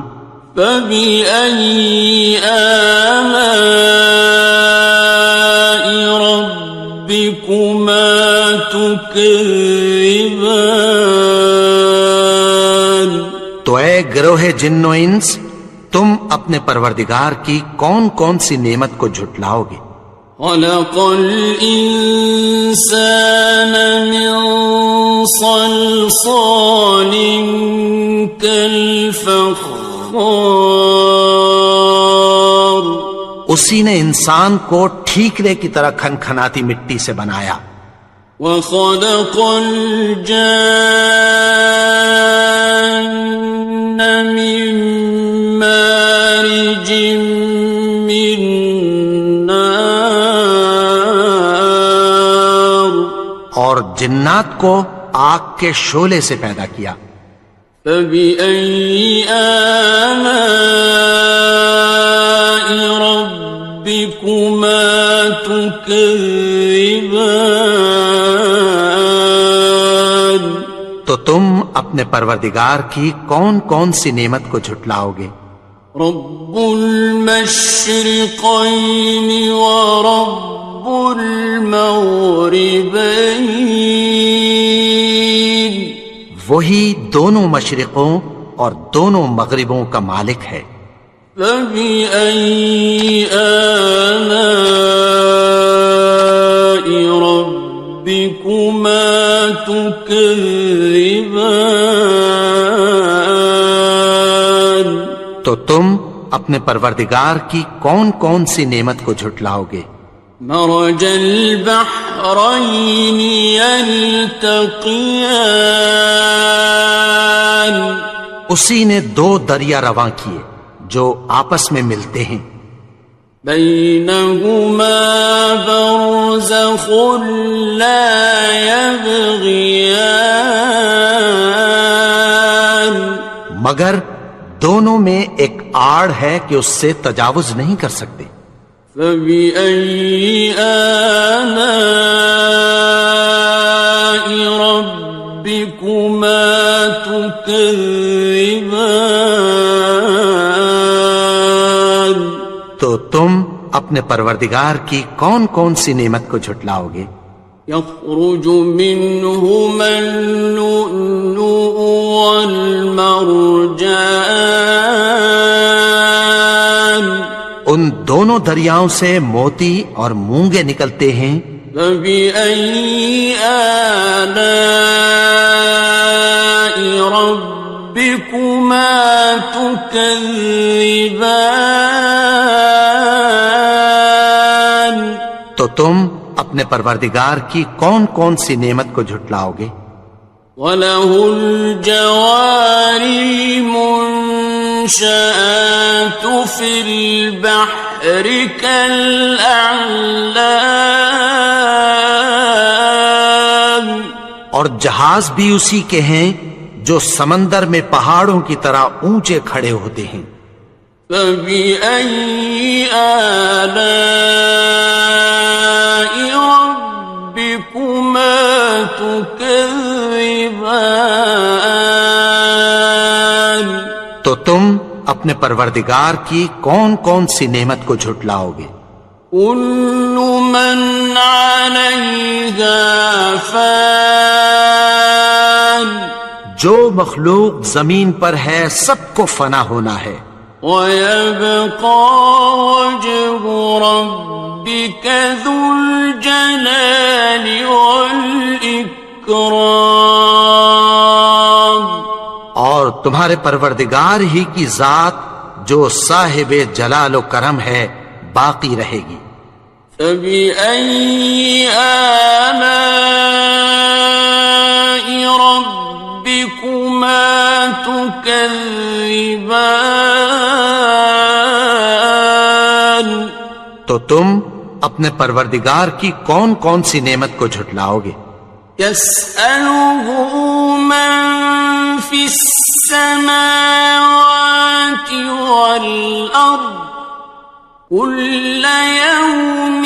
فَبِأَيِّ آلَاءِ رَبِّكُمَا تُكَذِّبَانِ. تو اے گروہ جن و انس، تم اپنے پروردگار کی کون کون سی نعمت کو جھٹلاؤ گے؟ خلق الإنسان من صلصال كالفخار، اسی نے انسان کو ٹھیکرے کی طرح کھنکھناتی مٹی سے بنایا. وخلق الجان من مارج من نار، اور جنات کو آگ کے شعلے سے پیدا کیا. فبأي آلاء ربكما تكذبان. تو تم اپنے پروردگار کی کون کون سی نعمت کو جھٹلاؤ گے؟ رب المشرقين ورب المغربين، وہی دونوں مشرقوں اور دونوں مغربوں کا مالک ہے. فبأي آلاء ربكما تكذبان؟ تو تم اپنے پروردگار کی کون کون سی نعمت کو جھٹلاؤ گے؟ مرج البحرين يلتقيان، اسی نے دو دریا رواں کیے جو آپس میں ملتے ہیں، بينهما برزخ لا يبغيان، مگر دونوں میں ایک آڑ ہے کہ اس سے تجاوز نہیں کر سکتے۔ فبأي آلاء ربكما تكذبان؟ تو تم اپنے پروردگار کی کون کون سی نعمت کو جھٹلاؤ گے؟ يخرج منهما اللؤلؤ والمرجان، ان دونوں دریاؤں سے موتی اور مونگے نکلتے ہیں۔ فبأي آلاء ربكما تكذبان؟ تو تم اپنے پروردگار کی کون کون سی نعمت کو جھٹلاؤ گے؟ وَلَهُ الْجَوَارِ الْمُنشَآتُ فِي الْبَحْرِ كَالْأَعْلَامِ، اور جہاز بھی اسی کے ہیں جو سمندر میں پہاڑوں کی طرح اونچے کھڑے ہوتے ہیں۔ فَبِأَيِّ آلَاءِ رَبِّكُمَا تُكَذِّبَانِ؟ تو تم اپنے پروردگار کی کون کون سی نعمت کو جھٹلاؤ گے؟ كُلُّ مَنْ عَلَيْهَا فَانٍ، جو مخلوق زمین پر ہے سب کو فنا ہونا ہے، وَيَبْقَى وَجْهُ رَبِّكَ ذُو الْجَلَالِ وَالْإِكْرَامِ، اور تمہارے پروردگار ہی کی ذات جو صاحب جلال و کرم ہے باقی رہے گی۔ فَبِأَيِّ آلَاءِ رَبِّكُمَا تُكَذِّبَانِ؟ تو تم اپنے پروردگار کی کون کون سی نعمت کو جھٹلاؤ گے؟ يَسْأَلُهُ مَن فِي السَّمَاوَاتِ وَالْأَرْضِ كُلَّ يَوْمٍ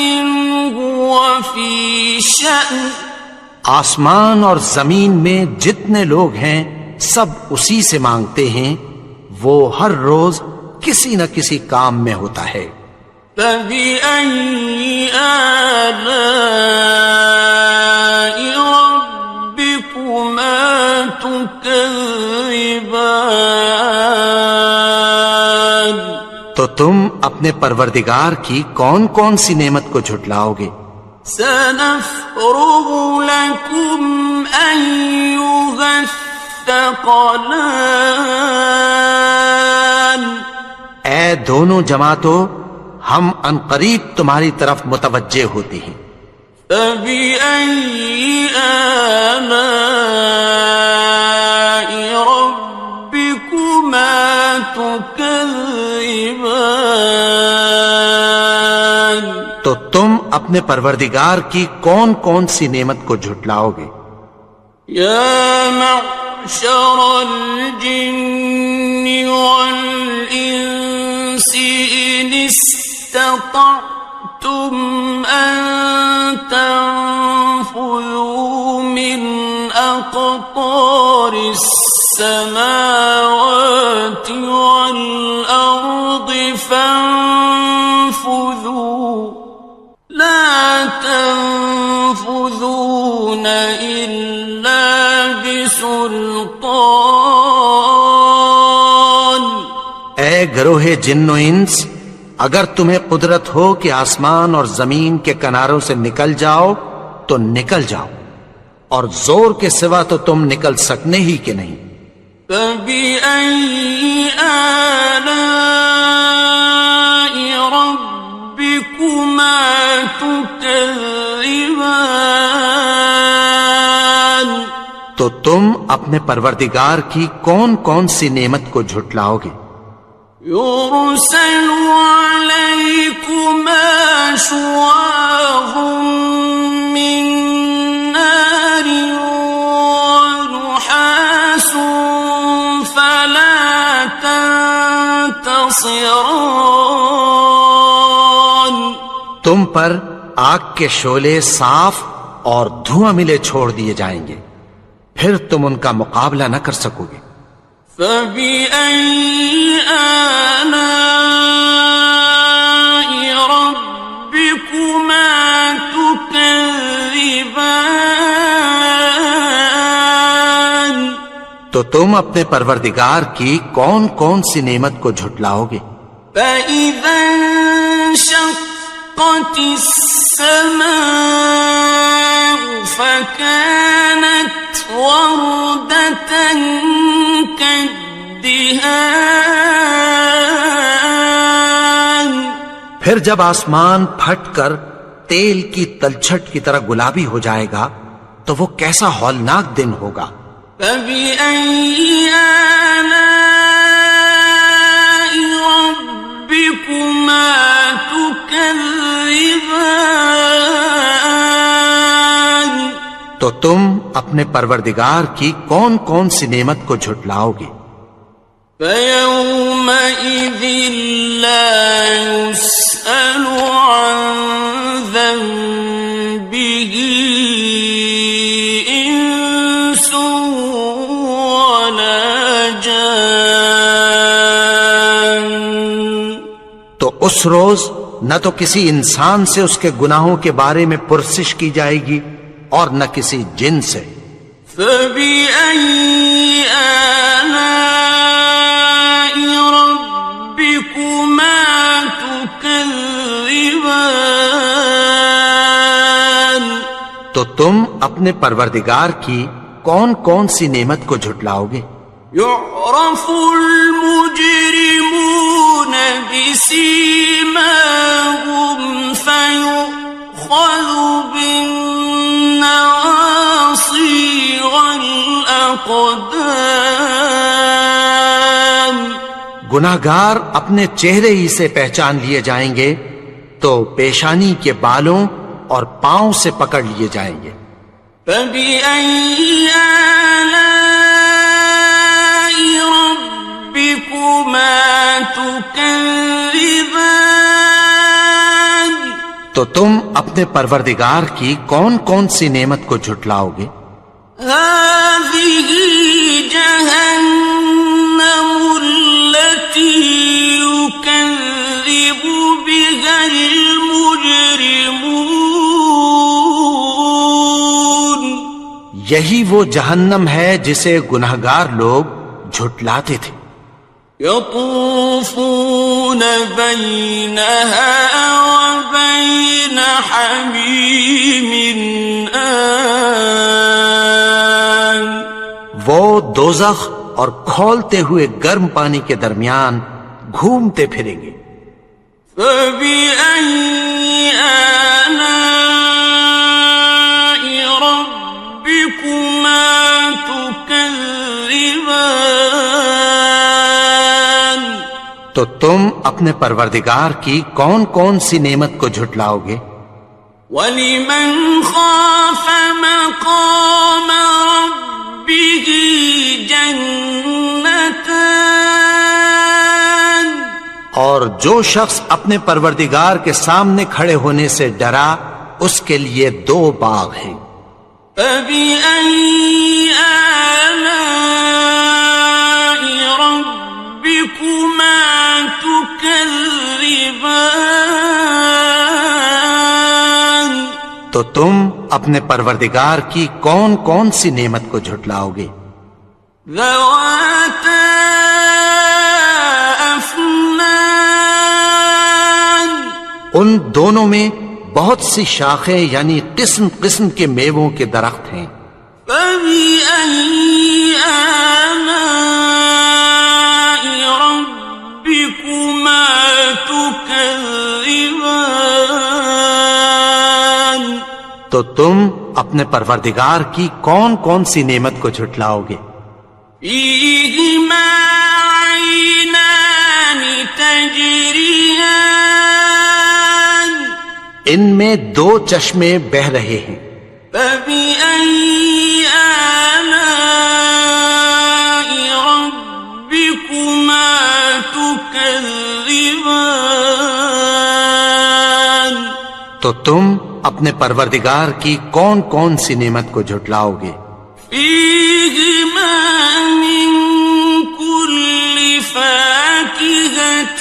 هُوَ فِي شَأْنٍ، آسمان اور زمین میں جتنے لوگ ہیں سب اسی سے مانگتے ہیں، وہ ہر روز کسی نہ کسی کام میں ہوتا ہے۔ فَبِأَيِّ آلَاءِ رَبِّكُمَا تُكَذِّبَانِ؟ تو تم اپنے پروردگار کی کون کون سی نعمت کو جھٹلاؤ گے؟ سَنَفْرُغُ لَكُمْ أَيُّهَ الثَّقَلَانِ، اے دونوں جماعتوں، ہم عنقریب تمہاری طرف متوجہ ہوتے ہیں۔ فَبِأَيِّ آلَاءِ رَبِّكُمَا تُكَذِّبَانِ؟ تو تم اپنے پروردگار کی کون کون سی نعمت کو جھٹلاؤ گے؟ يَا مَعْشَرَ الْجِنِّ وَالْإِنسِ إِنِ اسْتَطَعْتُمْ أَن تَنفُذُوا مِنْ أَقْطَارِ السَّمَاوَاتِ وَالْأَرْضِ فَانفُذُوا لَا تَنفُذُونَ إِلَّا بِسُلْطَانٍ۔ اے گروہ جن و انس، اگر تمہیں قدرت ہو کہ آسمان اور زمین کے کناروں سے نکل جاؤ تو نکل جاؤ، اور زور کے سوا تو تم نکل سکنے ہی کہ نہیں۔ فَبِأَيِّ آلَاءِ رَبِّكُمَا تُكَذِّبَانِ، تو تم اپنے پروردگار کی کون کون سی نعمت کو جھٹلاؤ گے؟ يُرْسَلُ عَلَيْكُمَا شُوَاظٌ مِّن نَّارٍ وَنُحَاسٌ فَلَا تَنتَصِرَانِ، تم پر آگ کے شعلے صاف اور دھواں ملے چھوڑ دیے جائیں گے، پھر تم ان کا مقابلہ نہ کر سکو گے۔ فَبِأَيِّ آلَاءِ رَبِّكُمَا تُكَذِّبَانِ، تو تم اپنے پروردگار کی کون کون سی نعمت کو جھٹلاؤ گے؟ فَإِذَا انشَقَّتِ السَّمَاءُ فَكَانَتْ وَرْدَةً كَالدِّهَانِ، پھر جب آسمان پھٹ کر تیل کی تلچھٹ کی طرح گلابی ہو جائے گا تو وہ کیسا ہولناک دن ہوگا۔ فَبِأَيِّ آلَاءِ رَبِّكُمَا تُكَذِّبَانِ، تو تم اپنے پروردگار کی کون کون سی نعمت کو جھٹلاؤ گے؟ فَيَوْمَئِذٍ لَا يُسْأَلُ عَن ذَنبِهِ إِنسٌ وَلَا جَانٌّ، تو اس روز نہ تو کسی انسان سے اس کے گناہوں کے بارے میں پرسش کی جائے گی اور نہ کسی جن سے۔ فَبِأَيِّ آلَاءِ رَبِّكُمَا تُكَذِّبَانِ، تو تم اپنے پروردگار کی کون کون سی نعمت کو جھٹلاؤ گے؟ يُعْرَفُ الْمُجْرِمُونَ بِسِيمَاهُمْ فَيُؤْخَذُ بِالنَّوَاصِي وَالْأَقْدَامِ، گناہگار اپنے چہرے ہی سے پہچان لیے جائیں گے تو پیشانی کے بالوں اور پاؤں سے پکڑ لیے جائیں گے۔ فَبِأَيِّ آلَاءِ رَبِّكُمَا تُكَذِّبَانِ، تو تم اپنے پروردگار کی کون کون سی نعمت کو جھٹلاؤ گے؟ هَٰذِهِ جَهَنَّمُ الَّتِي يُكَذِّبُ بِهَا الْمُجْرِمُونَ، یہی وہ جہنم ہے جسے گناہگار لوگ جھٹلاتے تھے۔ يَطُوفُونَ بَيْنَهَا وَبَيْنَ حَمِيمٍ آنٍ، وہ دوزخ اور کھولتے ہوئے گرم پانی کے درمیان گھومتے پھریں گے۔ فَبِأَيِّ آلَاءِ رَبِّكُمَا تُكَذِّبَانِ، تو تم اپنے پروردگار کی کون کون سی نعمت کو جھٹلاؤ گے؟ وَلِمَنْ خَافَ مَقَامَ رَبِّهِ جَنَّتَانِ، اور جو شخص اپنے پروردگار کے سامنے کھڑے ہونے سے ڈرا اس کے لیے 2 باغ ہیں۔ فَبِأَيِّ آلَاءِ رَبِّكُمَا تُكَذِّبَانِ، تو تم اپنے پروردگار کی کون کون سی نعمت کو جھٹلاؤ گے؟ ذَوَاتَا أَفْنَانٍ أكنان ان دونوں میں بہت سی شاخیں یعنی قسم قسم کے میووں کے درخت ہیں. فبأي آلاء ربكما تكذبان تو تم اپنے پروردگار کی کون کون سی نعمت کو جھٹلاؤ گے؟ فيهما عينان تجريان ان میں دو چشمے بہ رہے ہیں. فبأي آلاء ربكما تكذبان تو تم اپنے پروردگار کی کون کون سی نعمت کو جھٹلاؤ گے؟ فيهما من كل فاكهة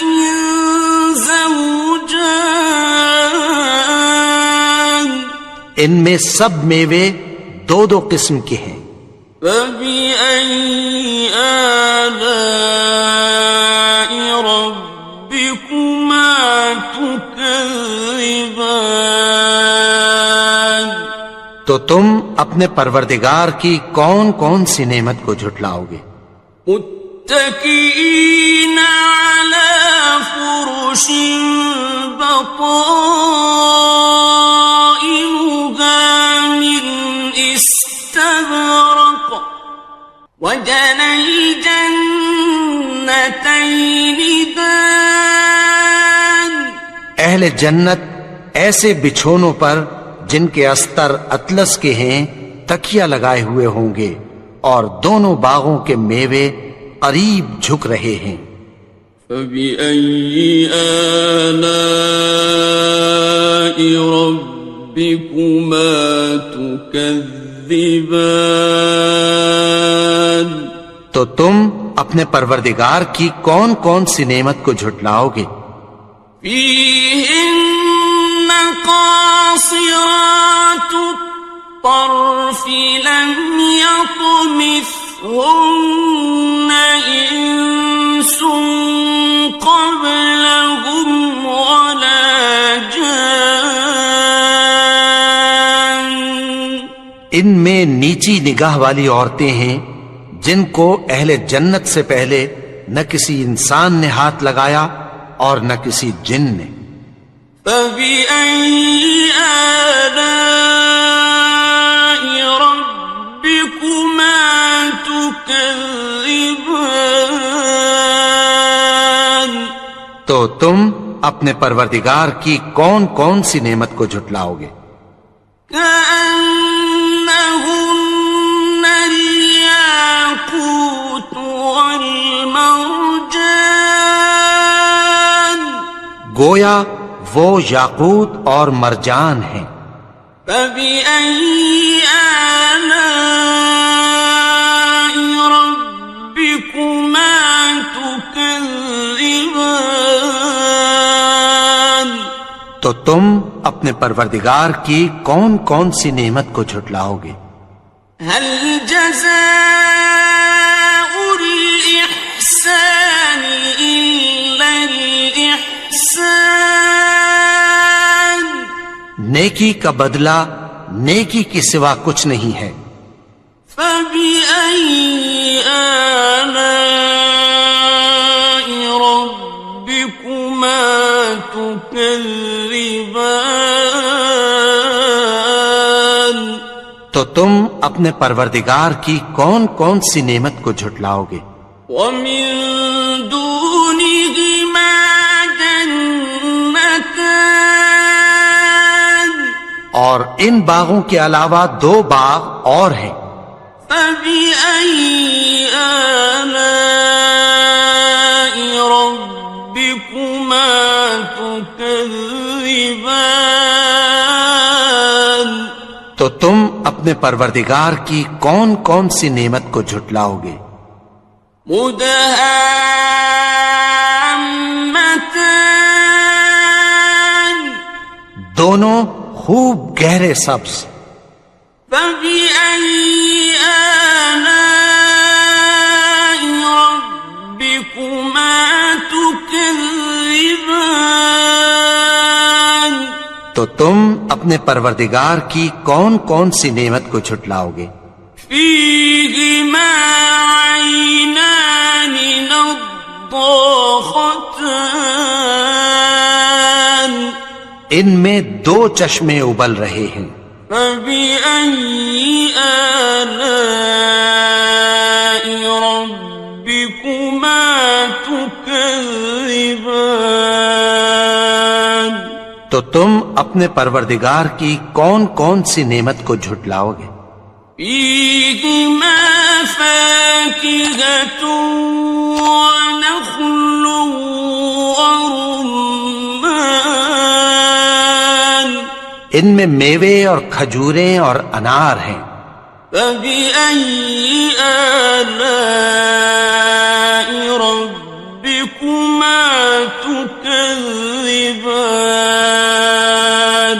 زوجان ان میں سب میوے دو دو قسم کے ہیں. فبأي آلاء ربكما تكذبان تو تم اپنے پروردگار کی کون کون سی نعمت کو جھٹلاؤ گے؟ متكئين على فرش بطائنها من استبرق وجنى الجنتين دان اہل جنت ایسے بچھونوں پر جن کے استر اطلس کے ہیں تکیہ لگائے ہوئے ہوں گے اور دونوں باغوں کے میوے قریب جھک رہے ہیں. فبأي آلاء ربكما تكذبان تو تم اپنے پروردگار کی کون کون سی نعمت کو جھٹلاؤ گے؟ فيهن قاصرات الطرف لم يطمثهن إنس قبلهم ولا جان ان میں نیچی نگاہ والی عورتیں ہیں جن کو اہل جنت سے پہلے نہ کسی انسان نے ہاتھ لگایا اور نہ کسی جن نے. فبأي آلاء ربكما تكذبان تو تم اپنے پروردگار کی کون کون سی نعمت کو جھٹلاؤ گے؟ كأنهن الياقوت والمرجان گویا وہ یاقوت اور مرجان ہیں. فبأي آلاء ربكما تكذبان تو تم اپنے پروردگار کی کون کون سی نعمت کو جھٹلاؤ گے؟ هل جزاء الإحسان إلا الإحسان نیکی کا بدلہ نیکی کے سوا کچھ نہیں ہے. فبأي آلاء ربكما تكذبان تو تم اپنے پروردگار کی کون کون سی نعمت کو جھٹلاؤ گے؟ ومن دونهما جنتان اور ان باغوں کے علاوہ دو باغ اور ہیں. فبأي آلاء ربكما تكذبان تو تم اپنے پروردگار کی کون کون سی نعمت کو جھٹلاؤ گے؟ مدهامتان دونوں خوب گہرے سبز. فبأي آلاء ربكما تكذبان تو تم اپنے پروردگار کی کون کون سی نعمت کو جھٹلاؤ گے؟ فيهما عينان نضاختان ان میں دو چشمے ابل رہے ہیں، فبأي آلاء ربكما تكذبان تو تم اپنے پروردگار کی کون کون سی نعمت کو جھٹلاؤ گے؟ فيهما فاكهة ونخل ورمان ان میں میوے اور کھجوریں اور انار ہیں، فبأي آلاء ربكما تكذبان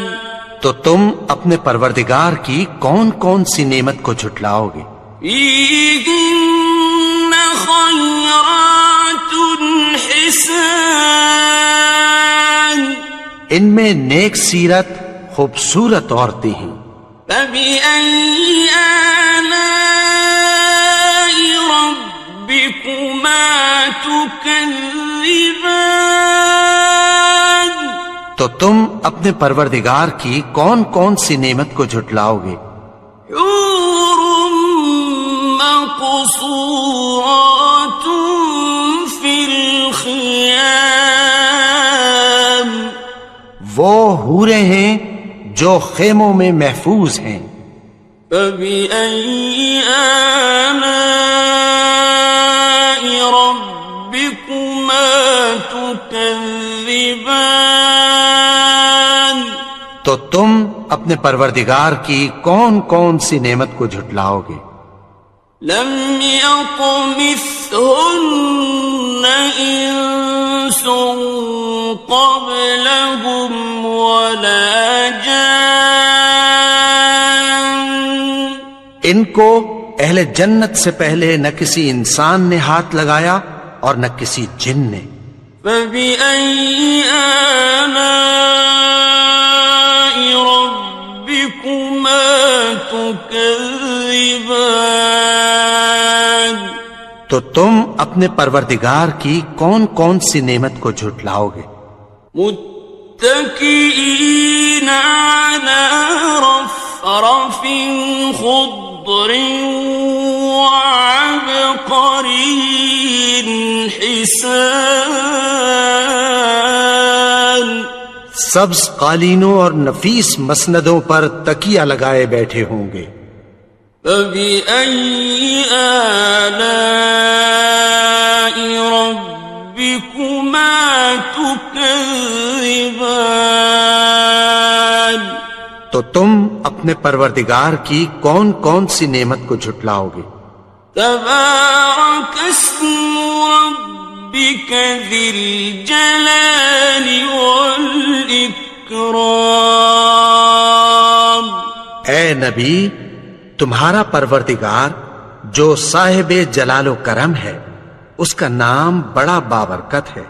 تو تم اپنے پروردگار کی کون کون سی نعمت کو جھٹلاؤ گے؟ فيهن خيرات حسان ان میں نیک سیرت خوبصورت عورتیں ہیں، فبأي آلاء ربكما تكذبان تو تم اپنے پروردگار کی کون کون سی نعمت کو جھٹلاؤ گے؟ حور مقصورات في الخيام وہ حوریں ہیں جو خیموں میں محفوظ ہیں، فبأي آلاء ربكما تكذبان تو تم اپنے پروردگار کی کون کون سی نعمت کو جھٹلاؤ گے؟ لم يطمثهن إنس قبلهم ولا جان ان کو اہل جنت سے پہلے نہ کسی انسان نے ہاتھ لگایا اور نہ کسی جن نے، فبأي آلاء ربكما تكذبان تو تم اپنے پروردگار کی کون کون سی نعمت کو جھٹلاؤ گے؟ متكئين على رفرف خضر وعبقري حسان سبز قالینوں اور نفیس مسندوں پر تکیہ لگائے بیٹھے ہوں گے، فبأي آلاء ربكما تكذبان تو تم اپنے پروردگار کی کون کون سی نعمت کو جھٹلاؤ گے؟ تبارك اسم ربك ذي الجلال والإكرام اے نبی، تمہارا پروردگار جو صاحب جلال و کرم ہے، اس کا نام بڑا بابرکت ہے۔